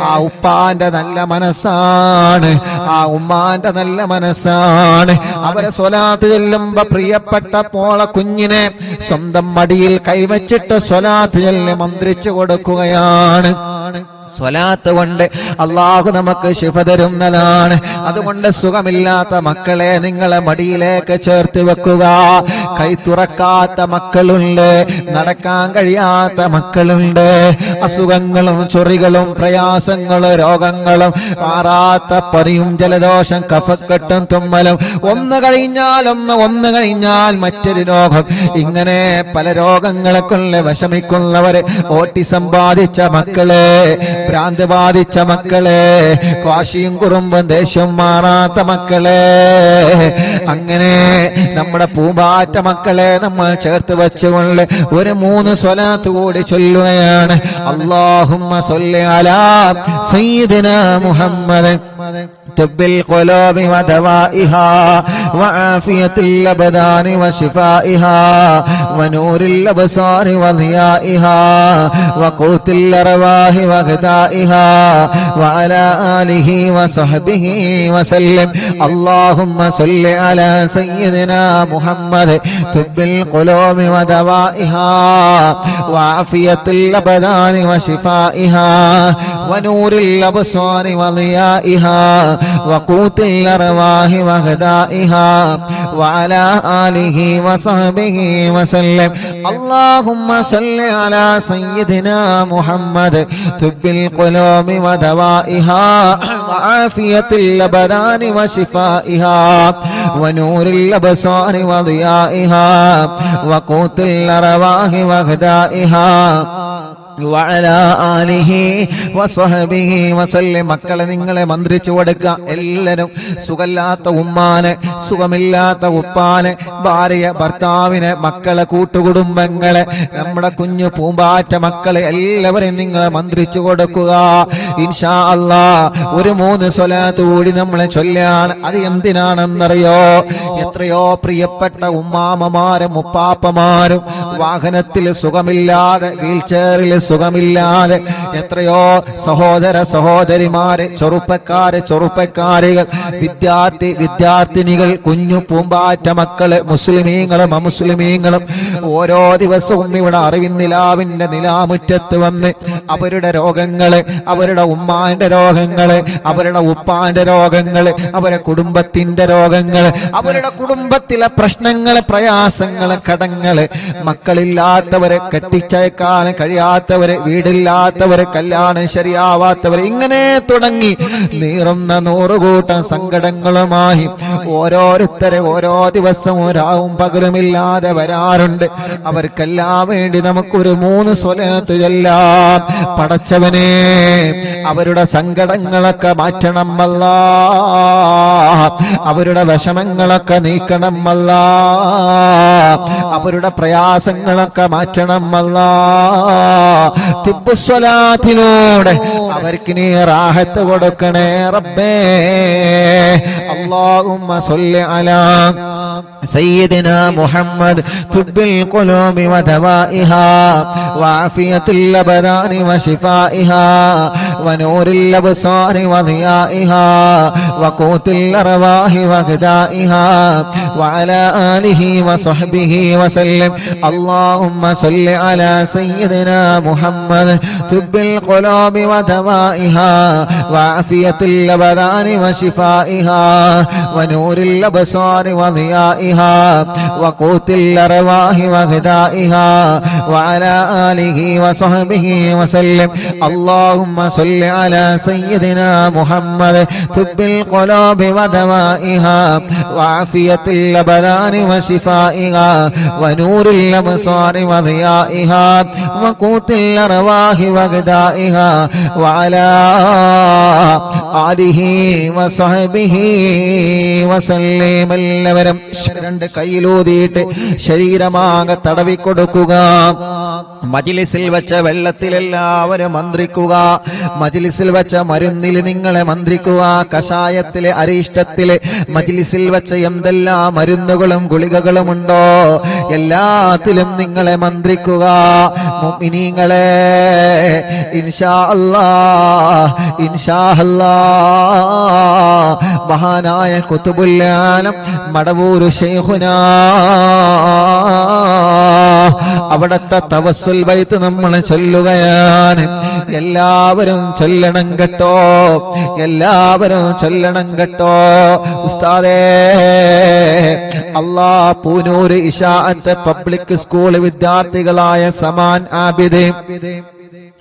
ആ ഉപ്പാന്റെ നല്ല മനസ്സാണ്, ആ ഉമ്മാന്റെ നല്ല മനസ്സാണ്. അവരെ സ്വലാത്ത് ചൊല്ലുമ്പോ പ്രിയപ്പെട്ട പോള കുഞ്ഞിനെ സ്വന്തം മടിയിൽ കൈവച്ചിട്ട് സ്വലാത്ത് ചൊല്ലി മന്ത്രിച്ചു കൊടുക്കുകയാണ്. സ്വലാത്ത് കൊണ്ട് അള്ളാഹു നമുക്ക് ശിഫ തരുന്നതാണ്. അതുകൊണ്ട് സുഖമില്ലാത്ത മക്കളെ നിങ്ങളെ മടിയിലേക്ക് ചേർത്ത് വെക്കുക. കൈ തുറക്കാത്ത മക്കളുണ്ട്, നടക്കാൻ കഴിയാത്ത മക്കളുണ്ട്, അസുഖങ്ങളും ചൊറികളും പ്രയാസങ്ങളും രോഗങ്ങളും മാറാത്ത പനിയും ജലദോഷം കഫക്കെട്ടും തുമ്മലും ഒന്ന് കഴിഞ്ഞാൽ മറ്റൊരു രോഗം, ഇങ്ങനെ പല രോഗങ്ങളെ കൊണ്ട് വിഷമിക്കുന്നവര്, ഓട്ടിസം ബാധിച്ച മക്കളെ, ഭ്രാന്ത് ബാധിച്ച മക്കളെ, വാശിയും കുറുമ്പും ദേഷ്യം മാറാത്ത മക്കളെ, അങ്ങനെ നമ്മുടെ പൂമ്പാറ്റ മക്കളെ നമ്മൾ ചേർത്ത് വെച്ചുകൊണ്ട് ഒരു 3 സ്വലാത്ത് കൂടി ചൊല്ലുകയാണ്. അല്ലാഹുമ്മ സ്വല്ലി അലാ സയ്യിദിനാ മുഹമ്മദ് طب القلوب ودوائها وعافية الأبدان وشفائها ونور الأبصار وضيائها وقوت الأرواح وغذائها وعلى آله وصحبه وسلم. اللهم صل على سيدنا محمد طب القلوب ودوائها وعافية الأبدان وشفائها ونور الأبصار وضيائها وقوت الأرواح وغذائها وعلى آله وصحبه وسلم. اللهم صل على سيدنا محمد طب القلوب ودوائها وعافية الأبدان وشفائها ونور الأبصار وضيائها وقوت الأرواح وغذائها وعلى آله وصحبه وسلم. മക്കളെ നിങ്ങളെ മന്ത്രിച്ചു കൊടുക്കുക. എല്ലാവരും സുഖമില്ലാത്ത ഉമ്മാനെ, സുഖമില്ലാത്ത ഉപ്പാനെ, ഭാര്യ ഭർത്താവിനെ, മക്കളെ, കൂട്ടുകുടുംബങ്ങളെ, നമ്മുടെ കുഞ്ഞു പൂമ്പാറ്റ മക്കളെ എല്ലാവരെയും നിങ്ങളെ മന്ത്രിച്ചു കൊടുക്കുക. ഇൻഷാ അല്ലാഹ് ഒരു 3 സ്വലാത്ത് കൂടി നമ്മളെ ചൊല്ലാണ്. അത് എന്തിനാണെന്നറിയോ? എത്രയോ പ്രിയപ്പെട്ട ഉമ്മാമ്മമാരും ഉപ്പാപ്പമാരും വാഹനത്തിൽ സുഖമില്ലാതെ, വീൽ ചെയറിൽ സുഖമില്ലാതെ, എത്രയോ സഹോദര സഹോദരിമാര്, ചെറുപ്പക്കാരികൾ, വിദ്യാർത്ഥിനികൾ, കുഞ്ഞു പൂമ്പാറ്റ മക്കള്, മുസ്ലിമീങ്ങളും അമുസ്ലിമീങ്ങളും ഓരോ ദിവസവും ഇവിടെ അറിവിന്നിലാവിന്റെ നിലാമുറ്റത്ത് വന്ന് അവരുടെ രോഗങ്ങള്, അവരുടെ ഉമ്മാന്റെ രോഗങ്ങള്, അവരുടെ ഉപ്പാന്റെ രോഗങ്ങള്, അവരുടെ കുടുംബത്തിന്റെ രോഗങ്ങള്, അവരുടെ കുടുംബത്തിലെ പ്രശ്നങ്ങള്, പ്രയാസങ്ങള്, കടങ്ങള്, മക്കളില്ലാത്തവരെ, കെട്ടിച്ചയക്കാൻ കഴിയാത്തവരെ, വീടില്ലാത്തവരെ, കല്യാണം ശരിയാവാത്തവരെ, ഇങ്ങനെ തുടങ്ങി നീറുന്ന 100 കൂട്ടം സങ്കടങ്ങളുമായി ഓരോരുത്തരെ ഓരോ ദിവസവും രാവും പകലുമില്ലാതെ വരാറുണ്ട്. അവർക്കെല്ലാം വേണ്ടി നമുക്കൊരു 3 സ്വലാത്ത് ചൊല്ലാം. പടച്ചവനെ, അവരുടെ സങ്കടങ്ങളൊക്കെ മാറ്റണം അല്ലാഹ്, അവരുടെ വിഷമങ്ങളൊക്കെ നീക്കണം അല്ലാഹ്, അവരുടെ പ്രയാസങ്ങളൊക്കെ മാറ്റണം അല്ലാഹ്. തിബ്ബുസ്വലാത്തിലൂടെ അവർക്ക് നീ റാഹത്ത് കൊടുക്കണേ റബ്ബേ. അല്ലാഹുമ്മ സ്വല്ലി അലാ سيدنا محمد طب القلوب ودوائها وعافية الأبدان وشفائها ونور الأبصار وضيائها وقوت الأرواح وغذائها وعلى آله وصحبه وسلم. اللهم صل على سيدنا محمد طب القلوب ودوائها وعافية الأبدان وشفائها ونور الأبصار وضيائها وقوت الأرواح وغذائها وعلى آله وصحبه وسلم. اللهم صل على سيدنا محمد طب القلوب ودوائها وعافية الأبدان وشفائها ونور الأبصار وضيائها وقوت الأرواح وغذائها وعلى آله وصحبه وسلم. എല്ലാവരും രണ്ട് കൈയിലൂതിയിട്ട് ശരീരമാകെ തടവിക്കൊടുക്കുക. മജ്ലിസിൽ വെച്ച വെള്ളത്തിൽ എല്ലാവരും മന്ത്രിക്കുക. മജ്ലിസിൽ വെച്ച മരുന്നിൽ നിങ്ങളെ മന്ത്രിക്കുക. കഷായത്തിലെ അരിഷ്ടത്തിലെ മജ്ലിസിൽ വെച്ച എന്തെല്ലാം മരുന്നുകളും ഗുളികകളും ഉണ്ടോ എല്ലാത്തിലും നിങ്ങളെ മന്ത്രിക്കുക. മുഅ്മിനീങ്ങളെ ഇൻഷാ അല്ലാഹ് ഇൻഷാ അല്ലാഹ് മഹാനായ ഖുതുബുൽ ആലം മടവൂർ ശൈഖുനാ അവിടത്തെ തവസ്സുൽ ബൈത്ത് നമ്മൾ ചൊല്ലുകയാണ്. എല്ലാവരും ചൊല്ലണം കേട്ടോ, എല്ലാവരും ചൊല്ലണം കേട്ടോ. ഉസ്താദേ അല്ലാഹ് പൂനൂർ ഇശാഅത്ത് പബ്ലിക് സ്കൂൾ വിദ്യാർത്ഥികളായ സമാൻ ആബിദ്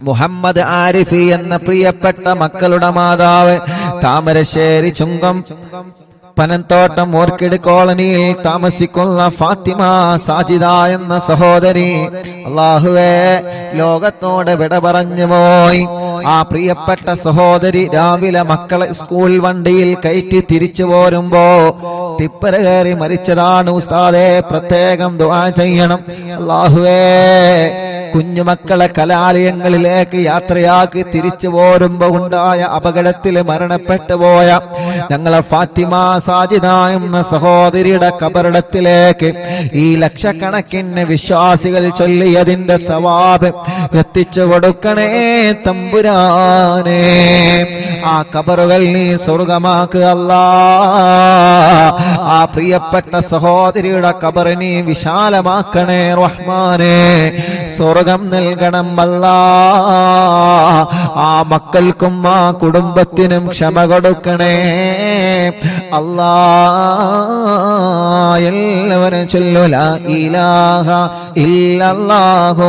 മുഹമ്മദ് ആരിഫി എന്ന പ്രിയപ്പെട്ട മക്കളുടെ മാതാവ് താമരശ്ശേരി ചുങ്കം പനന്തോട്ടം ഓർക്കിഡ് കോളനിയിൽ താമസിക്കുന്ന ഫാത്തിമ സാജിദ എന്ന സഹോദരി അല്ലാഹുവേ ലോകത്തോട് വിട പറഞ്ഞു പോയി. ആ പ്രിയപ്പെട്ട സഹോദരി രാവിലെ മക്കളെ സ്കൂൾ വണ്ടിയിൽ കയറ്റി തിരിച്ചു പോരുമ്പോ ടിപ്പർ കയറി മരിച്ചതാണ്. ഉസ്താദേ പ്രത്യേകം ദുആ ചെയ്യണം. അല്ലാഹുവേ കുഞ്ഞുമക്കളെ കലാലയങ്ങളിലേക്ക് യാത്രയാക്കി തിരിച്ചു പോരുമ്പോ ഉണ്ടായ അപകടത്തിൽ മരണപ്പെട്ടു പോയ ഞങ്ങളെ ഫാത്തിമ സാജിദ എന്ന സഹോദരിയുടെ ഖബറിടത്തിലേക്ക് ഈ ലക്ഷക്കണക്കിന് വിശ്വാസികൾ ചൊല്ലിയതിന്റെ സവാബ് എത്തിച്ചു കൊടുക്കണേ തമ്പുരാനെ. ആ ഖബറുകൾ നീ സ്വർഗമാക്കുക അല്ലാഹ്. ആ പ്രിയപ്പെട്ട സഹോദരിയുടെ ഖബർ നീ വിശാലമാക്കണേ റഹ്മാനെ. സ്വർഗം നൽകണം അല്ലാഹ്. ആ മക്കൾക്കും ആ കുടുംബത്തിനും ക്ഷമ കൊടുക്കണേ അല്ലാഹ്. എല്ലാവരും ചൊല്ലു ലാ ഇലാഹ ഇല്ലല്ലാഹു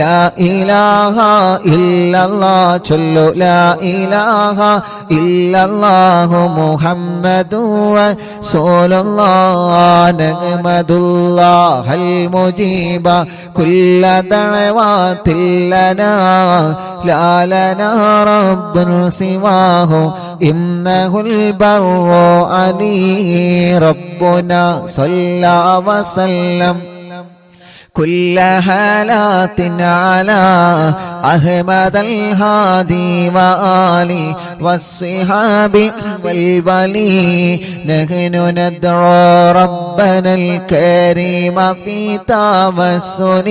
ലാ ഇലാഹ ഇല്ലല്ലാഹ്. ചൊല്ലു ലാ ഇലാഹ ഇല്ലല്ലാഹു മുഹമ്മദുർ റസൂലുള്ളാഹ്. നഹ്മദുല്ലാഹൽ മുജീബ കുല്ല ദഅവാതിൽ ലനാ ലാ ലനാ റബ്ബുൻ സിവാഹു ഇന്നഹുൽ ബർറു അലീ റബ്ബുനാ സ്വല്ലാ വസല്ലം كل حالات على أحمد الهادي وآله والصحاب والولي. نحن ندعو ربنا الكريم في توسل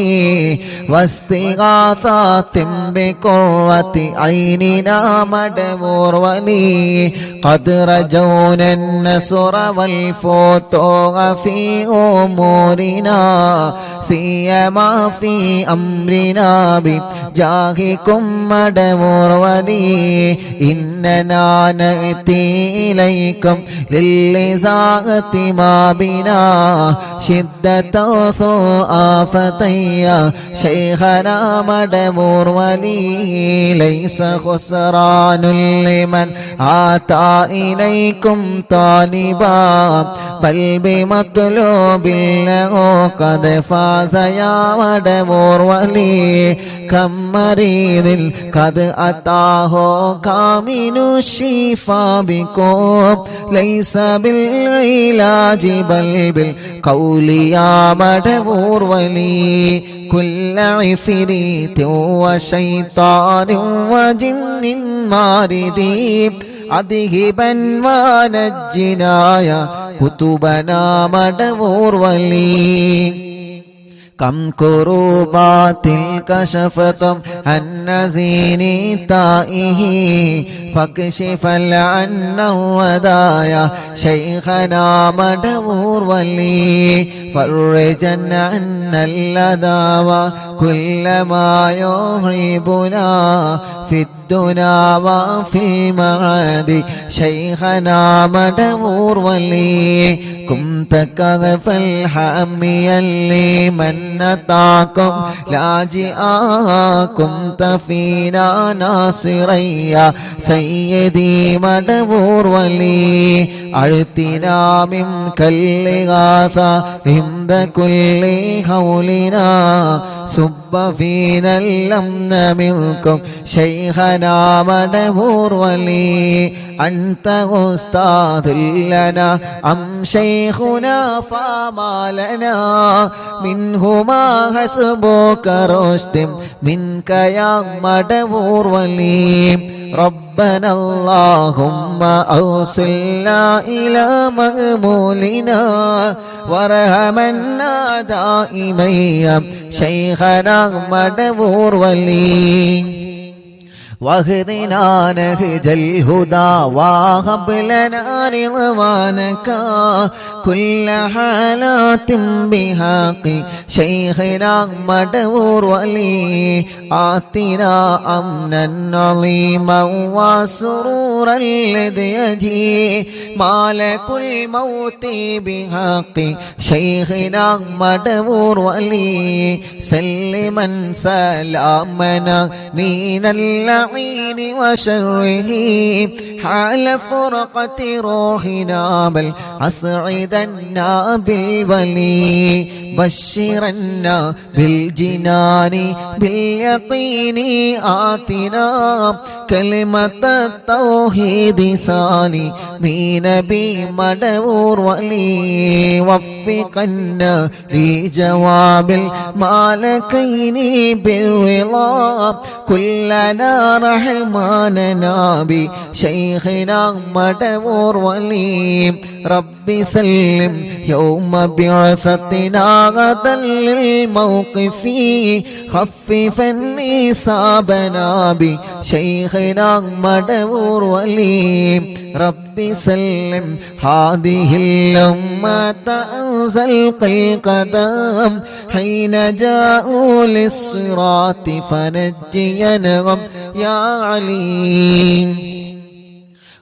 واستغاثات بقرة عيننا مدبور ولي. قد رجونا النصر والفتوح في أمورنا سيما في أمرنا بجاهكم مدبور ولي. إننا نأتي إليكم للإزاءة ما بنا شدة سوء فتيا شيخنا مدبور ولي. ليس خسران لمن آتى إليكم طالبا بل بمطلوب له قد فاز يا مدبور ولي. كم مريض قد أتاه كامل الشفاء بكم ليس بالعلاج بل بالقول يا مدبور ولي كل عفريت وشيطان وجن ماردي أذهبا ونجنا يا كتبنا مدبور ولي كم كروبات كشفتم عن نزين تائه فاكشف عنا الودايا شيخنا مدبور ولي فرجا عنا اللذى وكل ما يهربنا في الدنيا وفي المعاد شيخنا مدبور ولي كنت كغف الحامي لمن أتاكم لاجئا كنت فينا ناصريا سيدي مدبور ولي أعطنا منك الإغاثة عند كل حولنا صب فينا الأمن منكم شيخنا مدبور ولي أنت أستاذ لنا أم شيخنا فما لنا منهما حسبك رشد منك يا مدبور ولي ربنا اللهم أوصلنا إلى مأمولنا وارحمنا دائما يا شيخنا مدبور ولي واهدنا نهج الهدى وهب لنا رضوانك كل حالات بحق شيخنا مدبور ولي آتنا أمنا عظيما وسرورا الذي يجي مالك الموت بحق شيخنا مدبور ولي سلما سلامنا من اللعين وشره حال فرقة روحنا بل أسعدنا بالولي بشرنا بالجنان باليقين آتنا كلمة التوحيد سالي بنبي مدبور ولي وفقنا لجواب المالكين بالرضا كلنا رحماننا بشيخنا مدبور ولي ربي سلم يوم بعثتنا غدا للموقف خففا إصابنا بشيخنا مدبور ولي ربي سلم هذه الأمة أنزلق القدم حين جاءوا للصراط فنجينهم يا عليم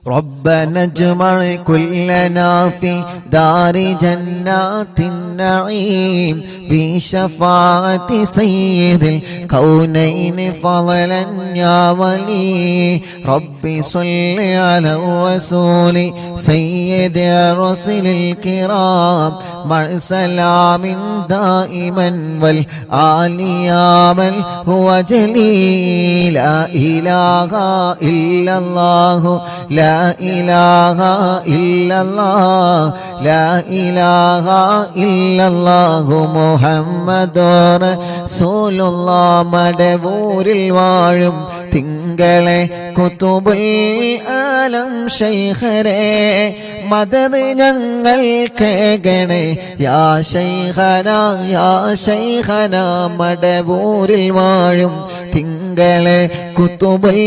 ربنا اجمع كلنا في دار جنات النعيم بشفاعة سيد الكونين فضلا يا ولي ربي صل على الرسول سيد الرسل الكرام مع سلام دائما والآل يا من هو جليل لا إله إلا الله لا إله إلا الله لا إله إلا الله محمد رسول الله മടവൂരിൽ വാഴും തിങ്കളെ കുതുബുൽ ആലം ശൈഖരേ മദദ് ഞങ്ങൾ കേകണേ യാ ശൈഖന മടവൂരിൽ വാഴും തിങ്കളെ കുതുബുൽ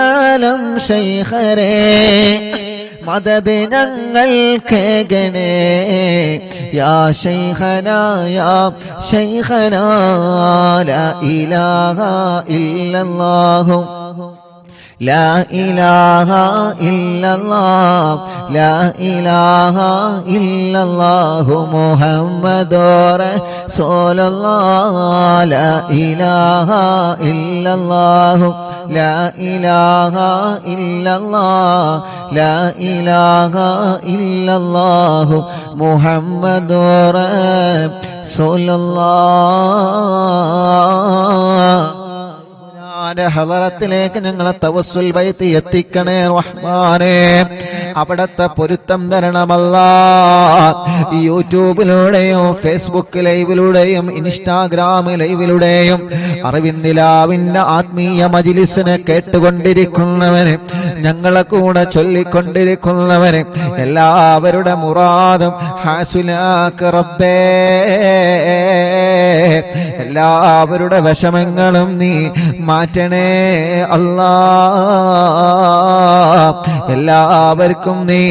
ആലം ശൈഖരേ മദദ് ഞങ്ങൾ കേകണേ യാ ശൈഖന ലാ ഇലാഹ ഇല്ലല്ലാഹു لا إله إلا الله لا إله إلا الله محمد رسول الله لا إله إلا الله لا إله إلا الله لا إله إلا الله محمد رسول الله ഉമ്മാന്റെ ഹദറത്തിലേക്ക് ഞങ്ങളെ തവസ്സുൽ ബൈത്ത് എത്തിക്കണേ റഹ്മാനേ. അവിടത്തെ പൊരുത്തം തരണമല്ലാ. യൂട്യൂബിലൂടെയും ഫേസ്ബുക്ക് ലൈവിലൂടെയും ഇൻസ്റ്റാഗ്രാം ലൈവിലൂടെയും അറിവിന്ദിലാവിന്റെ ആത്മീയ മജ്ലിസിനെ കേട്ടുകൊണ്ടിരിക്കുന്നവന്, ഞങ്ങളെ കൂടെ ചൊല്ലിക്കൊണ്ടിരിക്കുന്നവന് എല്ലാവരുടെ മുറാദും ഹാസുലാക്ക് റബ്ബേ. എല്ലാവരുടെ വിഷമങ്ങളും നീ മാറ്റണേ അല്ലാ. എല്ലാവർക്കും നീ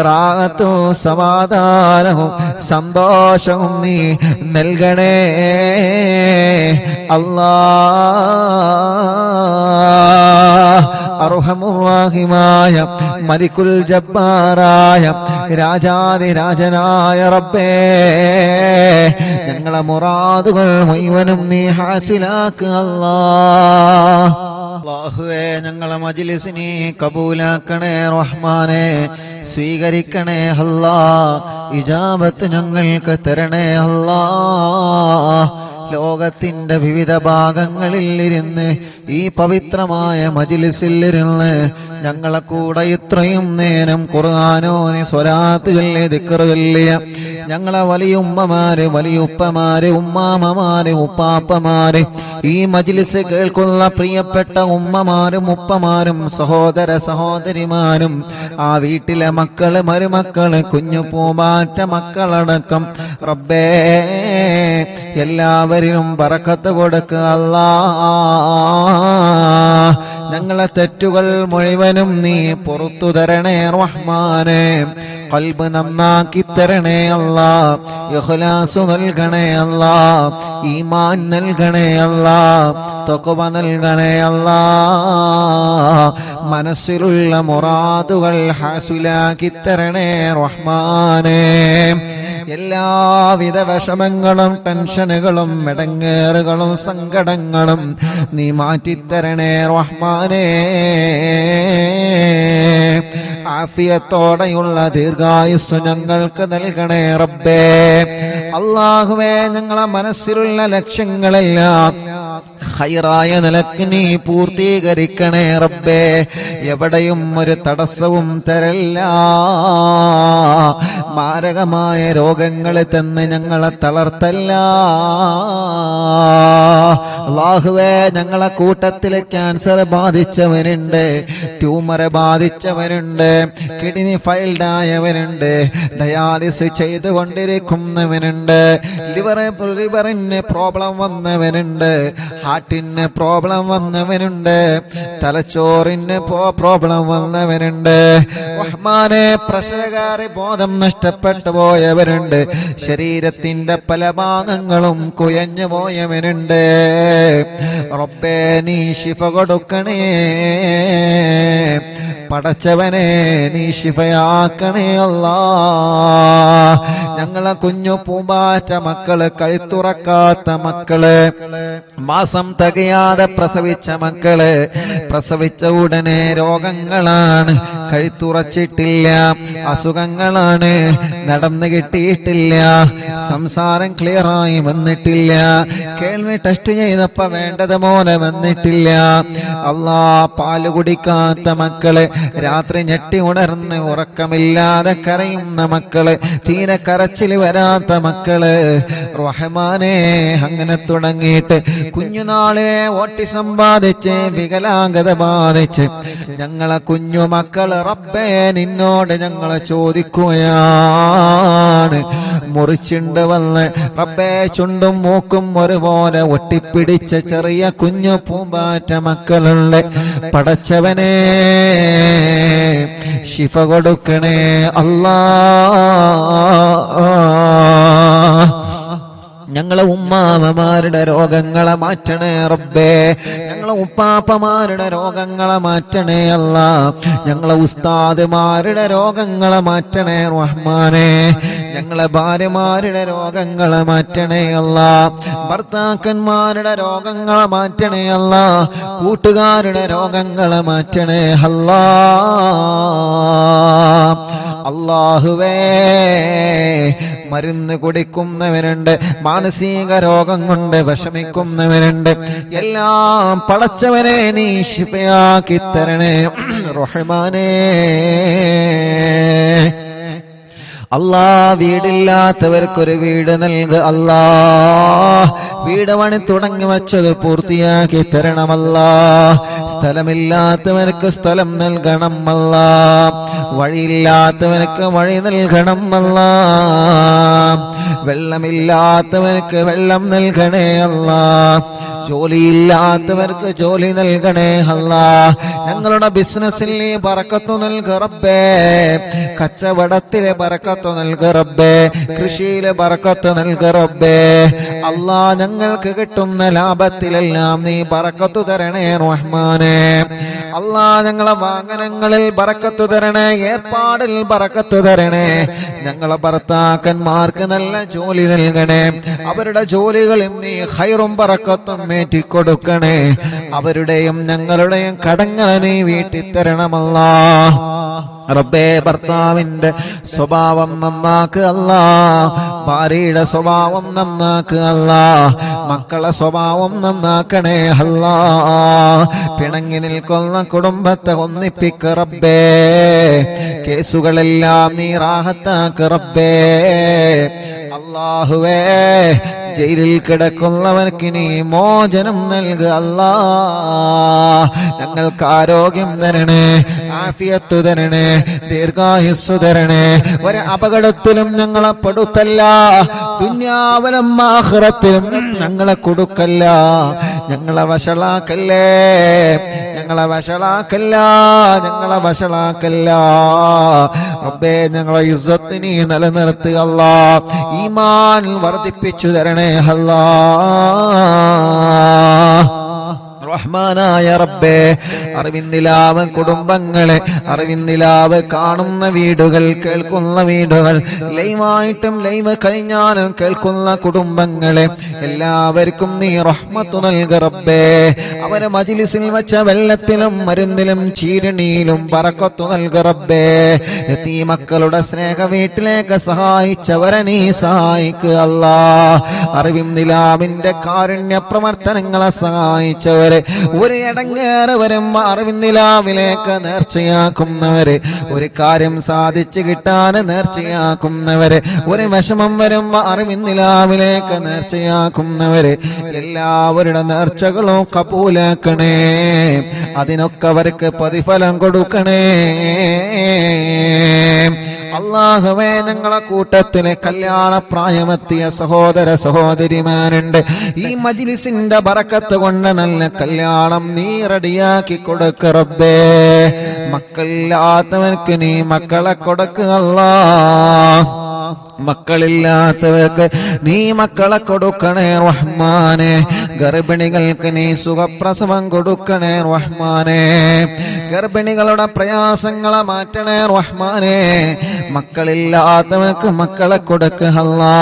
റാഹത്തും സമാധാനവും സന്തോഷവും നീ നൽകണേ അല്ലാ. അർഹമുർ-റഹീമായ മലിക്കുൽ ജബ്ബാറായ രാജാധിരാജനായ റബ്ബേ, ഞങ്ങളെ മുറാദുകൾ മുഴുവനും നീ ഹാസിലാക്കുക അല്ലാഹ്. അല്ലാഹുവേ, ഞങ്ങളെ മജ്ലിസിനെ കബൂലാക്കണേ റഹ്മാനെ, സ്വീകരിക്കണേ അല്ലാഹ്. ഇജാബത്ത് ഞങ്ങൾക്ക് തരണേ അല്ലാഹ്. ലോകത്തിന്റെ വിവിധ ഭാഗങ്ങളിൽ ഇരുന്ന് ഈ പവിത്രമായ മജ്ലിസിൽ ഇരുന്ന് ഞങ്ങളെ കൂടെ ഇത്രയും നേരം ഖുർആനോ നീ സ്വലാത്ത് ചൊല്ലി ദിക്ർ ചൊല്ലിയ ഞങ്ങളെ വലിയ ഉമ്മമാര്, വലിയ ഉപ്പമാര്, ഉമ്മാമമാര്, ഉപ്പാപ്പമാര്, ഈ മജ്ലിസ് കേൾക്കുന്ന പ്രിയപ്പെട്ട ഉമ്മമാരും ഉപ്പമാരും സഹോദര സഹോദരിമാരും, ആ വീട്ടിലെ മക്കള്, മരുമക്കള്, കുഞ്ഞു പൂമാറ്റ മക്കളടക്കം റബ്ബേ എല്ലാവരിലും ബറക്കത്ത് കൊടുക്കുക അല്ലാഹ്. ഞങ്ങളെ തെറ്റുകൾ മുഴുവനും നീ പുറത്തു തരണേ റഹ്മാനെ. ഖൽബ് നന്നാക്കി തരണേ അല്ലാഹ്. ഇഖ്ലാസ് നൽകണേ അല്ലാഹ്. ഈമാൻ നൽകണേ അല്ലാഹ്. തഖ്വ നൽകണേ അല്ലാഹ്. മനസ്സിലുള്ള മുറാദുകൾ ഹാസിലാക്കി തരണേ റഹ്മാനെ. എല്ലാവിധ വിഷമങ്ങളും ടെൻഷനുകളും ഇടങ്ങേറുകളും സങ്കടങ്ങളും നീ മാറ്റിത്തരണേ റഹ്മാനേ. ആഫിയത്തോടെയുള്ള ദീർഘായുസ് ഞങ്ങൾക്ക് നൽകണേ റബ്ബേ. അല്ലാഹുവേ, ഞങ്ങളെ മനസ്സിലുള്ള ലക്ഷ്യങ്ങളെല്ലാം ഖൈറായ നിലക്ക് നീ പൂർത്തീകരിക്കണേ റബ്ബേ. എവിടെയും ഒരു തടസ്സവും തരല്ല. മാരകമായ രോഗങ്ങളെ തന്ന് ഞങ്ങളെ തളർത്തല്ല അല്ലാഹുവേ. ഞങ്ങളെ കൂട്ടത്തിൽ ക്യാൻസർ ബാധിച്ചവരുണ്ട്, ട്യൂമർ ബാധിച്ചവരുണ്ട്, കിഡ്നി ഫെയിൽഡ് ആയവരുണ്ട്, ഡയാലിസിസ് ചെയ്തുകൊണ്ടിരിക്കുന്നവരുണ്ട്, ലിവറിന് പ്രോബ്ലം വന്നവരുണ്ട്, ഹാർട്ടിന് പ്രോബ്ലം വന്നവനുണ്ട്, തലച്ചോറിന് പ്രോബ്ലം വന്നവനുണ്ട് റഹ്മാനെ. പ്രസവകാരി ബോധം നഷ്ടപ്പെട്ടു പോയവരുണ്ട്, ശരീരത്തിന്റെ പല ഭാഗങ്ങളും കുയഞ്ഞു പോയവനുണ്ട്. റബ്ബേ, നീ ശിഫ കൊടുക്കണേ പടച്ചവനെ, നീ ശിഫയാക്കണേ അല്ലാഹ്. ഞങ്ങളെ കുഞ്ഞു പൂമ്പാറ്റ മക്കള്, കഴുത്തുറക്കാത്ത മക്കള്, മാസം തികയാതെ പ്രസവിച്ച മക്കള്, പ്രസവിച്ച ഉടനെ രോഗങ്ങളാണ്, കഴുത്തുറച്ചിട്ടില്ല, അസുഖങ്ങളാണ്, നടന്നു കിട്ടിയിട്ടില്ല, സംസാരം ക്ലിയറായി വന്നിട്ടില്ല, കേൾവി ടെസ്റ്റ് ചെയ്തപ്പോ വേണ്ടത് പോലെ വന്നിട്ടില്ല. അല്ലാ, പാല് കുടിക്കാത്ത മക്കള്, രാത്രി ഞെട്ടി ഉണർന്ന് ഉറക്കമില്ലാതെ കരയുന്ന മക്കള്, തീരെ കരച്ചിൽ വരാത്ത മക്കള് റഹ്മാനെ. അങ്ങനെ തുടങ്ങിയിട്ട് കുഞ്ഞുനാളിലെ ഓട്ടിസം ബാധിച്ച് വികലാംഗത ബാധിച്ച് ഞങ്ങളെ കുഞ്ഞു മക്കള് റബ്ബേ നിന്നോട് ഞങ്ങളെ ചോദിക്കുകയാണ്. മുറിച്ചുണ്ട് വന്ന് റബ്ബേ ചുണ്ടും മൂക്കും ഒരുപോലെ ഒട്ടിപ്പിടിച്ച ചെറിയ കുഞ്ഞു പൂമ്പാറ്റ മക്കളുണ്ട്. പടച്ചവനെ, ശിഫ കൊടുക്കണേ അല്ലാഹ്. ഞങ്ങളെ ഉമ്മാമമാരുടെ രോഗങ്ങളെ മാറ്റണേ റബ്ബേ. ഞങ്ങളെ ഉപ്പാപ്പമാരുടെ രോഗങ്ങളെ മാറ്റണേ അല്ലാഹ്. ഞങ്ങളെ ഉസ്താദുമാരുടെ രോഗങ്ങളെ മാറ്റണേ റഹ്മാനെ. ഞങ്ങളെ ഭാര്യമാരുടെ രോഗങ്ങളെ മാറ്റണേ അല്ലാ, ഭർത്താക്കന്മാരുടെ രോഗങ്ങളെ മാറ്റണേ അല്ലാ, കൂട്ടുകാരുടെ രോഗങ്ങളെ മാറ്റണേ അല്ലാ. അല്ലാഹുവേ, മരുന്ന് കുടിക്കുന്നവരുണ്ട്, മാനസിക രോഗം കൊണ്ട് വിഷമിക്കുന്നവരുണ്ട്, എല്ലാം പടച്ചവനെ നീ ശിഫയാക്കി തരണേ റഹ്മാനേ. അല്ലാ, വീടില്ലാത്തവർക്കൊരു വീട് നൽക അല്ലാ, വീട് പണി തുടങ്ങി വച്ചത് പൂർത്തിയാക്കി തരണമല്ലാ, സ്ഥലമില്ലാത്തവർക്ക് സ്ഥലം നൽകണം അല്ലാ, വഴിയില്ലാത്തവർക്ക് വഴി നൽകണം അല്ലാ, വെള്ളമില്ലാത്തവർക്ക് വെള്ളം നൽകണേ അല്ലാ, ജോലിയില്ലാത്തവർക്ക് ജോലി നൽകണേ അല്ലാ. ഞങ്ങളുടെ ബിസിനസ്സിൽ നീ ബറക്കത്ത് നൽക റബ്ബേ, കച്ചവടത്തിലെ ബറക്കത്ത് നൽക റബ്ബേ, കൃഷിയിലെ ബറക്കത്ത് നൽക റബ്ബേ. അല്ലാ, ഞങ്ങൾക്ക് കിട്ടുന്ന ലാഭത്തിലെല്ലാം നീ ബറക്കത്ത് തരണേ റഹ്മാനേ. അല്ലാ, ഞങ്ങളെ വാഹനങ്ങളിൽ ബറക്കത്ത് തരണേ, ഏർപ്പാടിൽ ബറക്കത്ത് തരണേ. ഞങ്ങളെ ഭർത്താക്കന്മാർക്ക് നല്ല ജോലി നൽകണേ, അവരുടെ ജോലികളിൽ നീ ഖൈറും ബറക്കത്തും കൊടുക്കണേ, അവരുടെയും ഞങ്ങളുടെയും കടങ്ങളെ നീ വീട്ടി തരണമല്ലാ. റബ്ബേ, ഭർത്താവിന്റെ സ്വഭാവം നന്നാക്കുക അല്ലാ, ഭാര്യയുടെ സ്വഭാവം നന്നാക്കുക അല്ലാ, മക്കളെ സ്വഭാവം നന്നാക്കണേ അല്ലാ. പിണങ്ങി നിൽക്കുന്ന കുടുംബത്തെ ഒന്നിപ്പിക്ക റബ്ബേ, കേസുകളെല്ലാം നീ റാഹത്താക്ക റബ്ബേ. അല്ലാഹുവേ, ജയിലിൽ കിടക്കുന്നവർക്ക് നീ മോചനം നൽകുക അല്ലാ. ഞങ്ങൾക്ക് ആരോഗ്യം തരണേ, ആഫിയത്ത് തരണേ, ദീർഘായുസ്സു തരണേ. ഒരു അപകടത്തിലും ഞങ്ങളെ പെടുത്തല്ല, ദുനിയാവിലും ആഖിറത്തിലും ഞങ്ങളെ കൊടുക്കല്ല, ഞങ്ങളെ വഷളാക്കല്ലേ, ഞങ്ങളെ വഷളാക്കല്ല, ഞങ്ങളെ വഷളാക്കല്ല റബ്ബേ. ഞങ്ങളെ ഇസ്സത്ത് നീ നിലനിർത്തുക അല്ലാ, ഈമാൻ വർദ്ധിപ്പിച്ചു തരണേ അല്ലാ. റഹ്മാനായ റബ്ബേ, അറിവിന്ദിലാവ് കുടുംബങ്ങളെ, അറിവിന്ദിലാവ് കാണുന്ന വീടുകൾ, കേൾക്കുന്ന വീടുകൾ, ലൈവായിട്ടും ലൈവ് കഴിഞ്ഞാലും കേൾക്കുന്ന കുടുംബങ്ങളെ എല്ലാവർക്കും നീ റഹ്മത്ത് നൽക റബ്ബേ. അവരെ മജ്ലിസിൽ വെച്ച വെള്ളത്തിലും മരുന്നിലും ചീരണിയിലും ബറക്കത്ത് നൽക റബ്ബേ. ഈ മക്കളുടെ സ്നേഹ വീട്ടിലേക്ക് സഹായിച്ചവരെ നീ സഹായിക്കുക അല്ലാ. അറിവിന്ദിലാവിന്റെ കാരുണ്യ പ്രവർത്തനങ്ങളെ സഹായിച്ചവരെ, ഒരു ഇടങ്ങേറ് വരുമ്പോ അറിവിന്ദിലാവിലേക്ക് നേർച്ചയാക്കുന്നവര്, ഒരു കാര്യം സാധിച്ചു കിട്ടാൻ നേർച്ചയാക്കുന്നവര്, ഒരു വിഷമം വരുമ്പോ അറിവിന്ദിലാവിലേക്ക് നേർച്ചയാക്കുന്നവര്, എല്ലാവരുടെ നേർച്ചകളും കബൂലാക്കണേ, അതിനൊക്കെ അവർക്ക് പ്രതിഫലം കൊടുക്കണേ. അല്ലാഹുവേ, ഞങ്ങളെ കൂട്ടത്തിലെ കല്യാണ പ്രായമെത്തിയ സഹോദര സഹോദരിമാരുണ്ട്, ഈ മജ്ലിസിന്റെ ബറക്കത്ത് കൊണ്ട് നല്ല കല്യാണം നീ റെഡിയാക്കി കൊടുക്ക റബ്ബേ. മക്കളില്ലാത്തവർക്ക് നീ മക്കളെ കൊടുക്കുക അല്ലാ, മക്കളില്ലാത്തവർക്ക് നീ മക്കളെ കൊടുക്കണേ റഹ്മാനെ. ഗർഭിണികൾക്ക് നീ സുഖപ്രസവം കൊടുക്കണേ റഹ്മാനെ. ഗർഭിണികളുടെ പ്രയാസങ്ങളെ മാറ്റണേ റഹ്മാനെ. മക്കളില്ലാത്തവർക്ക് മക്കളെ കൊടുക്കുക അല്ലാ.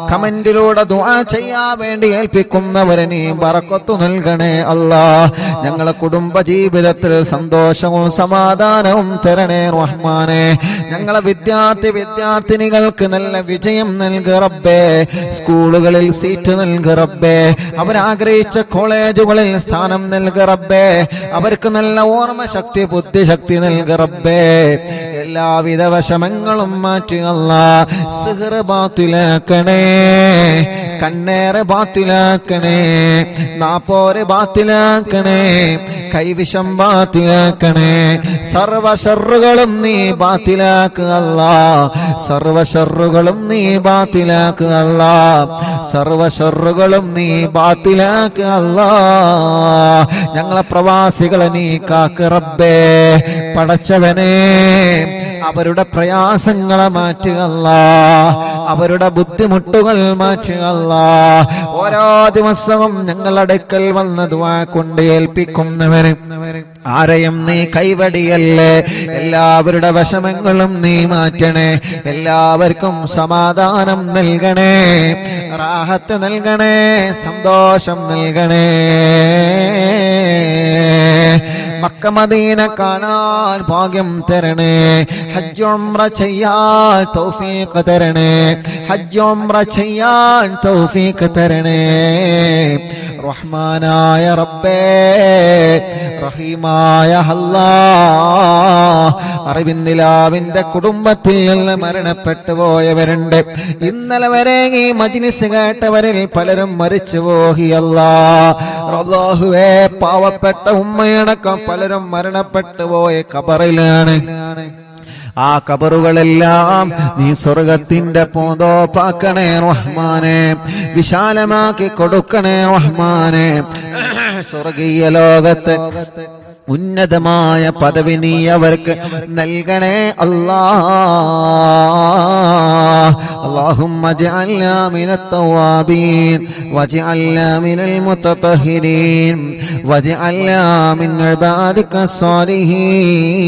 കമന്റിലൂടെ ദുആ ചെയ്യാൻ വേണ്ടി ഏൽപ്പിക്കുന്നവരെ നീ ബറക്കത്ത് നൽകണേ അല്ലാ. ഞങ്ങളെ കുടുംബ ജീവിതത്തിൽ സന്തോഷവും സമാധാനവും തരണേ റഹ്മാനെ. ഞങ്ങളെ വിദ്യാർത്ഥിനികൾക്ക് നല്ല വിജയം നൽക റബ്ബേ. സ്കൂളുകളിൽ സീറ്റ് നൽക റബ്ബേ. അവരാഗ്രഹിച്ച കോളേജുകളിൽ സ്ഥാനം നൽക റബ്ബേ. അവർക്ക് നല്ല ഓർമ്മശക്തി, ബുദ്ധിശക്തി നൽക റബ്ബേ. എല്ലാവിധ വിഷമങ്ങളും മാറ്റി അല്ലാ. സിഹ്റ് ബാത്തിലാക്കണേ, കണ്ണേറ് ബാത്തിലാക്കണേ, നാപ്പോര് ബാത്തിലാക്കണേ, കൈവിഷം ബാത്തിലാക്കണേ. സർവ ശർറുകളും നീ ബാത്തിലാക്കുക അല്ലാ. സർവ ശർറുകളും നീ ബാത്തിലാക്കുക അല്ലാ. സർവ ശർറുകളും നീ ബാത്തിലാക്കുക അല്ലാ. ഞങ്ങളെ പ്രവാസികളെ നീ കാക്ക് റബ്ബേ. പടച്ചവനെ, അവരുടെ പ്രയാസങ്ങളെ മാറ്റുക അല്ലാ. അവരുടെ ബുദ്ധിമുട്ടുകൾ മാറ്റുക അല്ലാ. ഓരോ ദിവസവും ഞങ്ങളുടെ അടുക്കൽ വന്ന ദുആ കൊണ്ട് ഏൽപ്പിക്കുന്നവരെ ആരെയും നീ കൈവടിയല്ലേ. എല്ലാവരുടെ വിഷമങ്ങളും നീ മാറ്റണേ. എല്ലാവർക്കും സമാധാനം നൽകണേ, റാഹത്ത് നൽകണേ, സന്തോഷം നൽകണേ. മക്ക മദീന കാണാൻ ഭാഗ്യം തരണേ, ഹജ്ജ് ഉംറ ചെയ്യാൻ തൗഫീഖ് തരണേ, ഹജ്ജ് ഉംറ ചെയ്യാൻ തൗഫീഖ് തരണേ. റഹ്മാനായ റബ്ബേ, റഹീമായ അല്ലാഹ്, അറിവിന്ദിലാവിന്റെ കുടുംബത്തിൽ നിന്ന് മരണപ്പെട്ടു പോയവരുണ്ട്. ഇന്നലെ വരെ ഈ മജ്ലിസ് കേട്ടവരിൽ പലരും മരിച്ചു പോയി. അല്ലാഹുവേ, പാവപ്പെട്ട ഉമ്മയടക്കം പലരും മരണപ്പെട്ടു പോയ ഖബറിലാണ്. ആ ഖബറുകളെല്ലാം നീ സ്വർഗത്തിന്റെ പൂന്തോപ്പാക്കണേ റഹ്മാനെ, വിശാലമാക്കി കൊടുക്കണേ റഹ്മാനെ. സ്വർഗീയ ലോകത്ത് ഉന്നതമായ പദവി നീ അവർക്ക് നൽകണേ അല്ലാഹുമ്മ ജഅൽനാ മിനത്ത് തവ്വാബീൻ വജഅൽനാ മിനൽ മുതതഹിരീൻ വജഅൽനാ മിൻ ഇബാദിക സ്വാലിഹീൻ.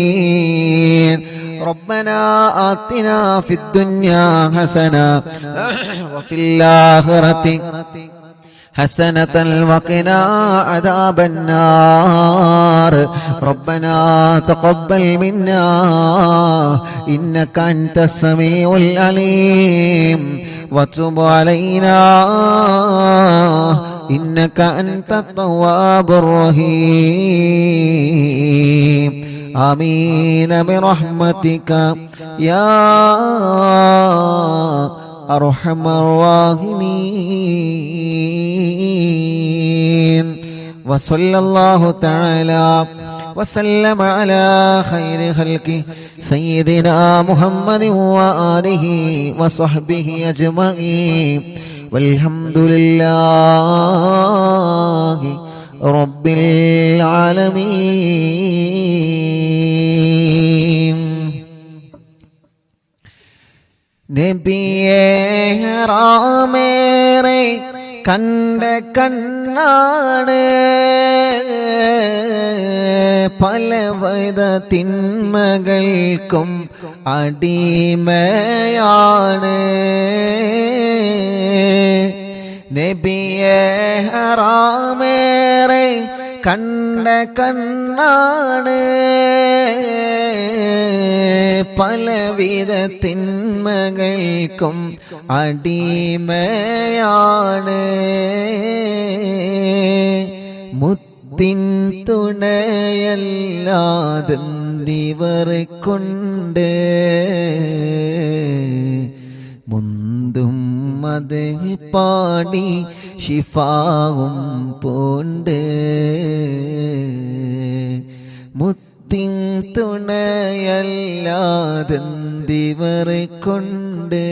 ربنا آتنا في الدنيا حسنة وفي الآخرة حسنة وقنا عذاب النار. ربنا تقبل منا إنك أنت السميع العليم وتب علينا إنك أنت التواب الرحيم. آمين برحمتك يا أرحم الراحمين. وصلى الله تعالى وسلم على خير خلقه سيدنا محمد وآله وصحبه أجمعين والحمد لله رب العالمين. നബിയേ ഹറാമേറെ കണ്ട കണ്ണാണ്, പലവിധ തിന്മകൾക്കും അടിമയാണ്. നബിയേ ഹറാമേറെ കണ്ട കണ്ണാണ്, പലവിധ തിന്മകൾക്കും അടിമയാണ്. മുത്തിൻ തുണയല്ലാതെന്തിവർ കൊണ്ട് മുന്തും അത് പാടി ശിഫാവും പോണ്ട്. മുത്തിൻ തുണയല്ലാതെന്തിവർ കൊണ്ട്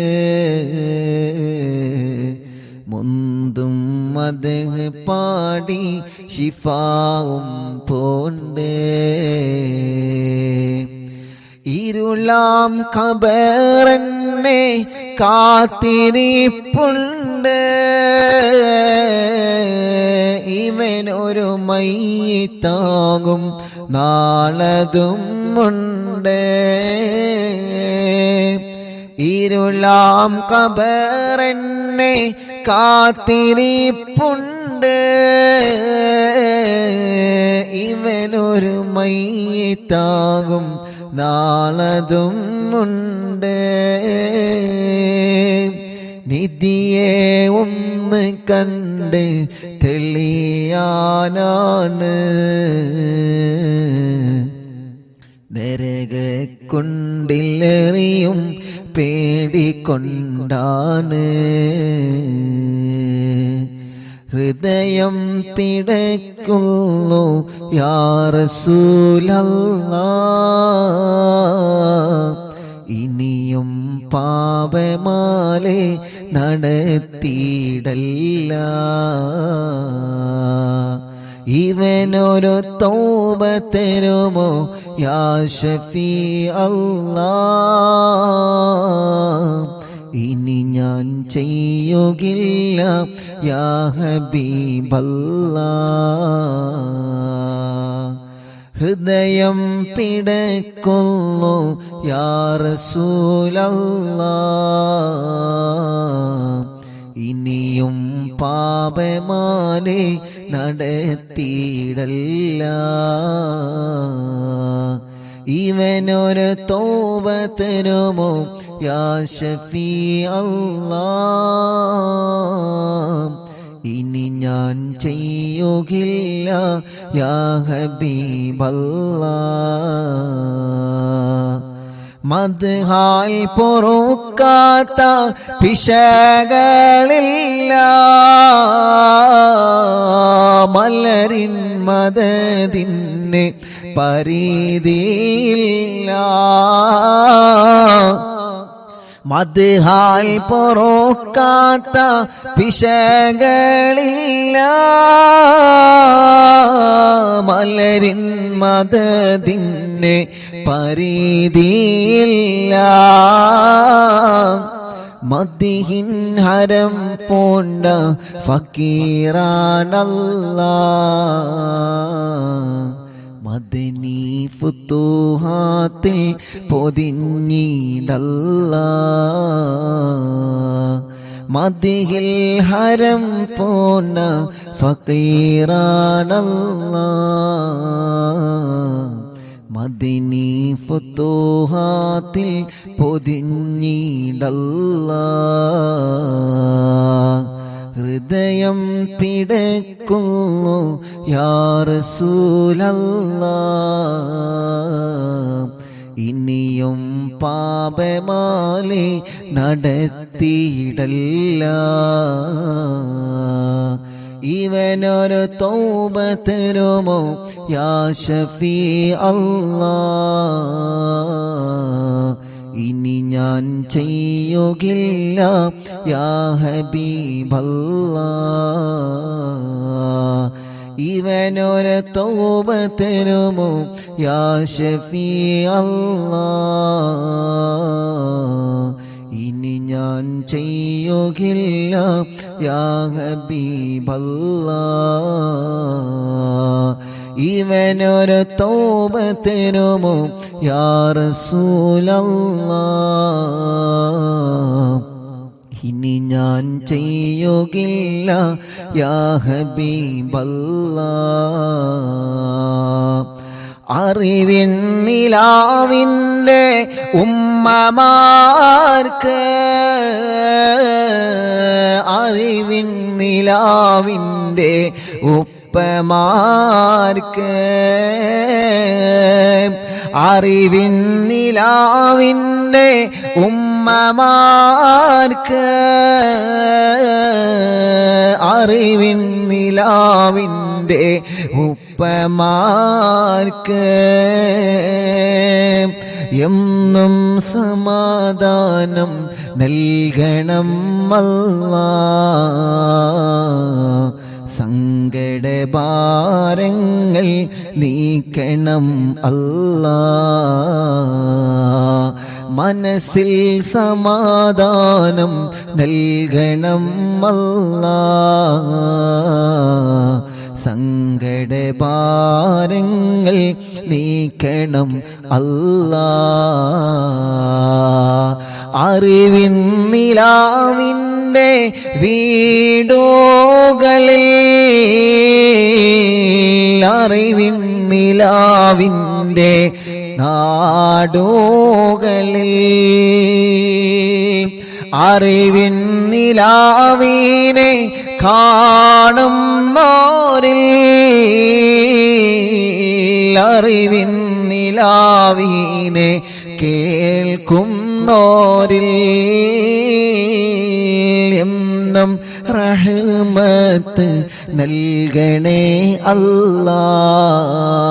മുന്തും അത് പാടി ശിഫാവും പോണ്ട്. ഇരുളാം ഖബറെന്നെ കാത്തിരിപ്പുണ്ട്, ഇവനൊരു മയ്യിത്താകും നാളതും ഉണ്ട്. ഇരുളാം ഖബറെന്നെ കാത്തിരിപ്പുണ്ട്, ഇവനൊരു മയ്യിത്താകും നാളതും ഉണ്ട്. നിധിയെ ഒന്ന് കണ്ട് തെളിയാനാണ്, നരകക്കുണ്ടിലെറിയും പേടിക്കൊണ്ടാണ്. ഹൃദയം പിടയ്ക്കുന്നു യാ റസൂലല്ലാഹ്, ഇനിയും പാപമാലെ നടത്തിയിടല്ല. ഇവനൊരു തൗബ തരുമോ യാ ഷഫീ അല്ലാഹ്, ഇനി ഞാൻ ചെയ്യുകില്ല യാ ഹബീബല്ലാഹ്. ഹൃദയം പിടയ്ക്കുന്നു യാ റസൂലല്ലാഹ്, നടത്തിയിടല്ല. ഇവനൊരു തൗബ തരുമോ യാ ഷഫീ അല്ലാഹ്, ഇനി ഞാൻ ചെയ്യുകില്ല യാ ഹബീബല്ലാഹ്. മദ്ഹാൽ പൊറുക്കാത്ത പിശകളില്ല, മലരിൻ മദദിന് പരിധിയില്ല. മദ്ഹാൽ പൊറുക്കാത്ത പിശകളില്ല, മലരിൻ മദദിന് പരിധിയില്ല. മദ്ഹിൻ ഹരം പൂണ്ട ഫക്കീറാനല്ലാഹ്, മദനി ഫുതുഹാത്തിൽ പൊതിഞ്ഞിടല്ലാഹ്. മദ്ഹിൽ ഹരം പൂണ്ട ഫക്കീറാനല്ലാഹ്, മദനി ഫുതുഹാത്തിൽ പൊതിഞ്ഞിടല്ലാഹ്. ഹൃദയം പിടയ്ക്കുന്നു യാ റസൂലല്ലാഹ്, ഇനിയും പാപമാലി നടത്തിയിടല്ല. ഇവനൊരു തൗബ തരുമോ യാ ഷഫീ അല്ലാഹ്, ഇനി ഞാൻ ചെയ്യുകില്ല യാ ഹബീബല്ലാഹ്. ഇവനൊരു തൗബ തരുമോ യാ ഷഫീ അല്ലാഹ്, ഇനി ഞാൻ ചെയ്യുകില്ല യാ ഹബീബല്ലാഹ്. ഇവനൊരു തൗബ തരുമോ യാ റസൂലല്ലാഹ്, ഇനി ഞാൻ ചെയ്യുകില്ല യാ ഹബീബല്ലാഹ്. അറിവിൻ നിലാവിൻ്റെ ഉമ്മമാർക്ക്, അറിവിൻ നിലാവിൻ്റെ ഉപ്പമാർക്ക്, അറിവിൻ നിലാവിൻ്റെ ഉമ്മമാർക്ക്, അറിവിൻ നിലാവിൻ്റെ ഉപ്പമാർക്ക്, എന്നും സമാധാനം നൽകണം അല്ലാഹ്. സങ്കടഭാരങ്ങൾ നീക്കണം അല്ലാഹ്. മനസ്സിൽ സമാധാനം നൽകണം അല്ലാഹ്. സങ്കടഭാരങ്ങൾ നീക്കണം അല്ലാഹ്. അറിവിൻ നിലാവിൻ്റെ വീടുകളിൽ, അറിവിൻ നിലാവിൻ്റെ നാടുകളിൽ, അറിവിൻ നിലാവിനെ കാണുന്നോരിൽ, അറിവിൻ നിലാവിനെ കേൾക്കുന്നോരിൽ എന്നും റഹ്മത്ത് നൽകണേ അല്ലാഹ്.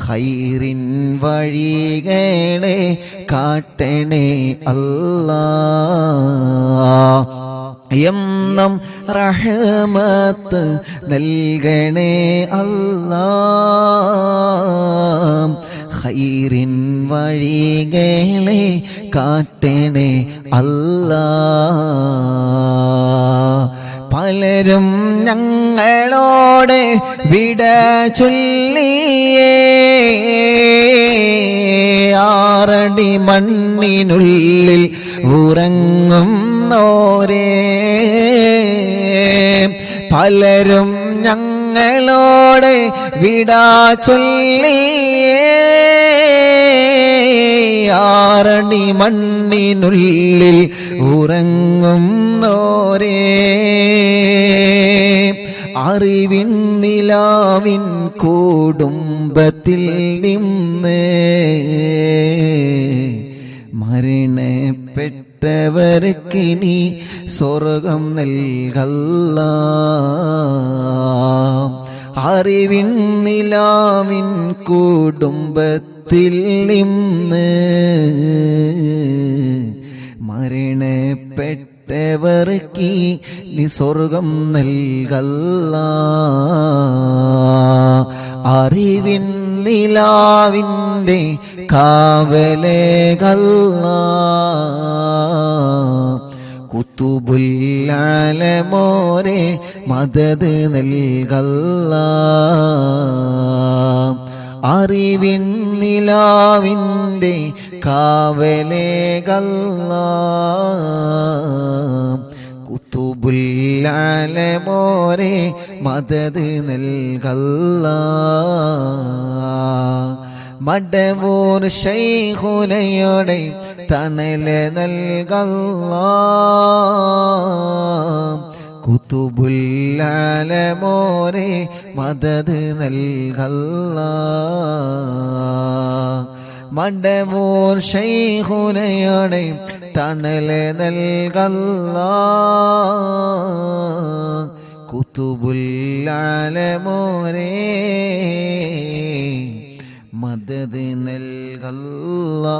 ഖൈറിൻ വഴികളെ കാട്ടണേ അല്ലാഹ്. എന്നും റഹ്മത്ത് നൽകണേ അല്ലാഹ്. ഖൈറിൻ വഴികളെ കാട്ടണേ അല്ലാഹ്. പലരും ഞങ്ങളോട് വിട ചൊല്ലിയേ, ആറടി മണ്ണിനുള്ളിൽ ഉറങ്ങുന്നോരേ. പലരും ഞങ്ങളോട് വിടാ ചൊല്ലിയേ ആറടി മണ്ണിനുള്ളിൽ ഉറങ്ങുന്നോരേ അറിവിൻ നിലാവിൻ കുടുംബത്തിൽ നിന്ന് മരണപ്പെട്ടവർക്കിനി സ്വർഗം നൽകല്ലാ അറിവിൻ നിലാവിൻ കുടുംബത്തിൽ നിന്ന് മരണപ്പെട്ടവർക്ക് നീ സ്വർഗം നൽകല്ലാ അറിവിൻ നിലാവിൻ്റെ കാവലേകല്ലാ കുത്തുബുല്ലാലമോരെ മദദ് നൽകല്ലാ അറിവിൻ നിലാവിൻ്റെ കാവലേകല്ലാ കുത്തുബുല്ലാലമോരെ മദദ് നൽകല്ലാ മടവൂർ ശൈഖുനയുടെ തണല് നൽകല്ലാ കുത്തുബുല്ലാലമോരെ മദദ് നൽകല്ലാ മടവൂർ ശൈഖുനയുടെ തണല് നൽകല്ലാ കുത്തുബുല്ലാലമോരെ മദദ് നൽകല്ലാ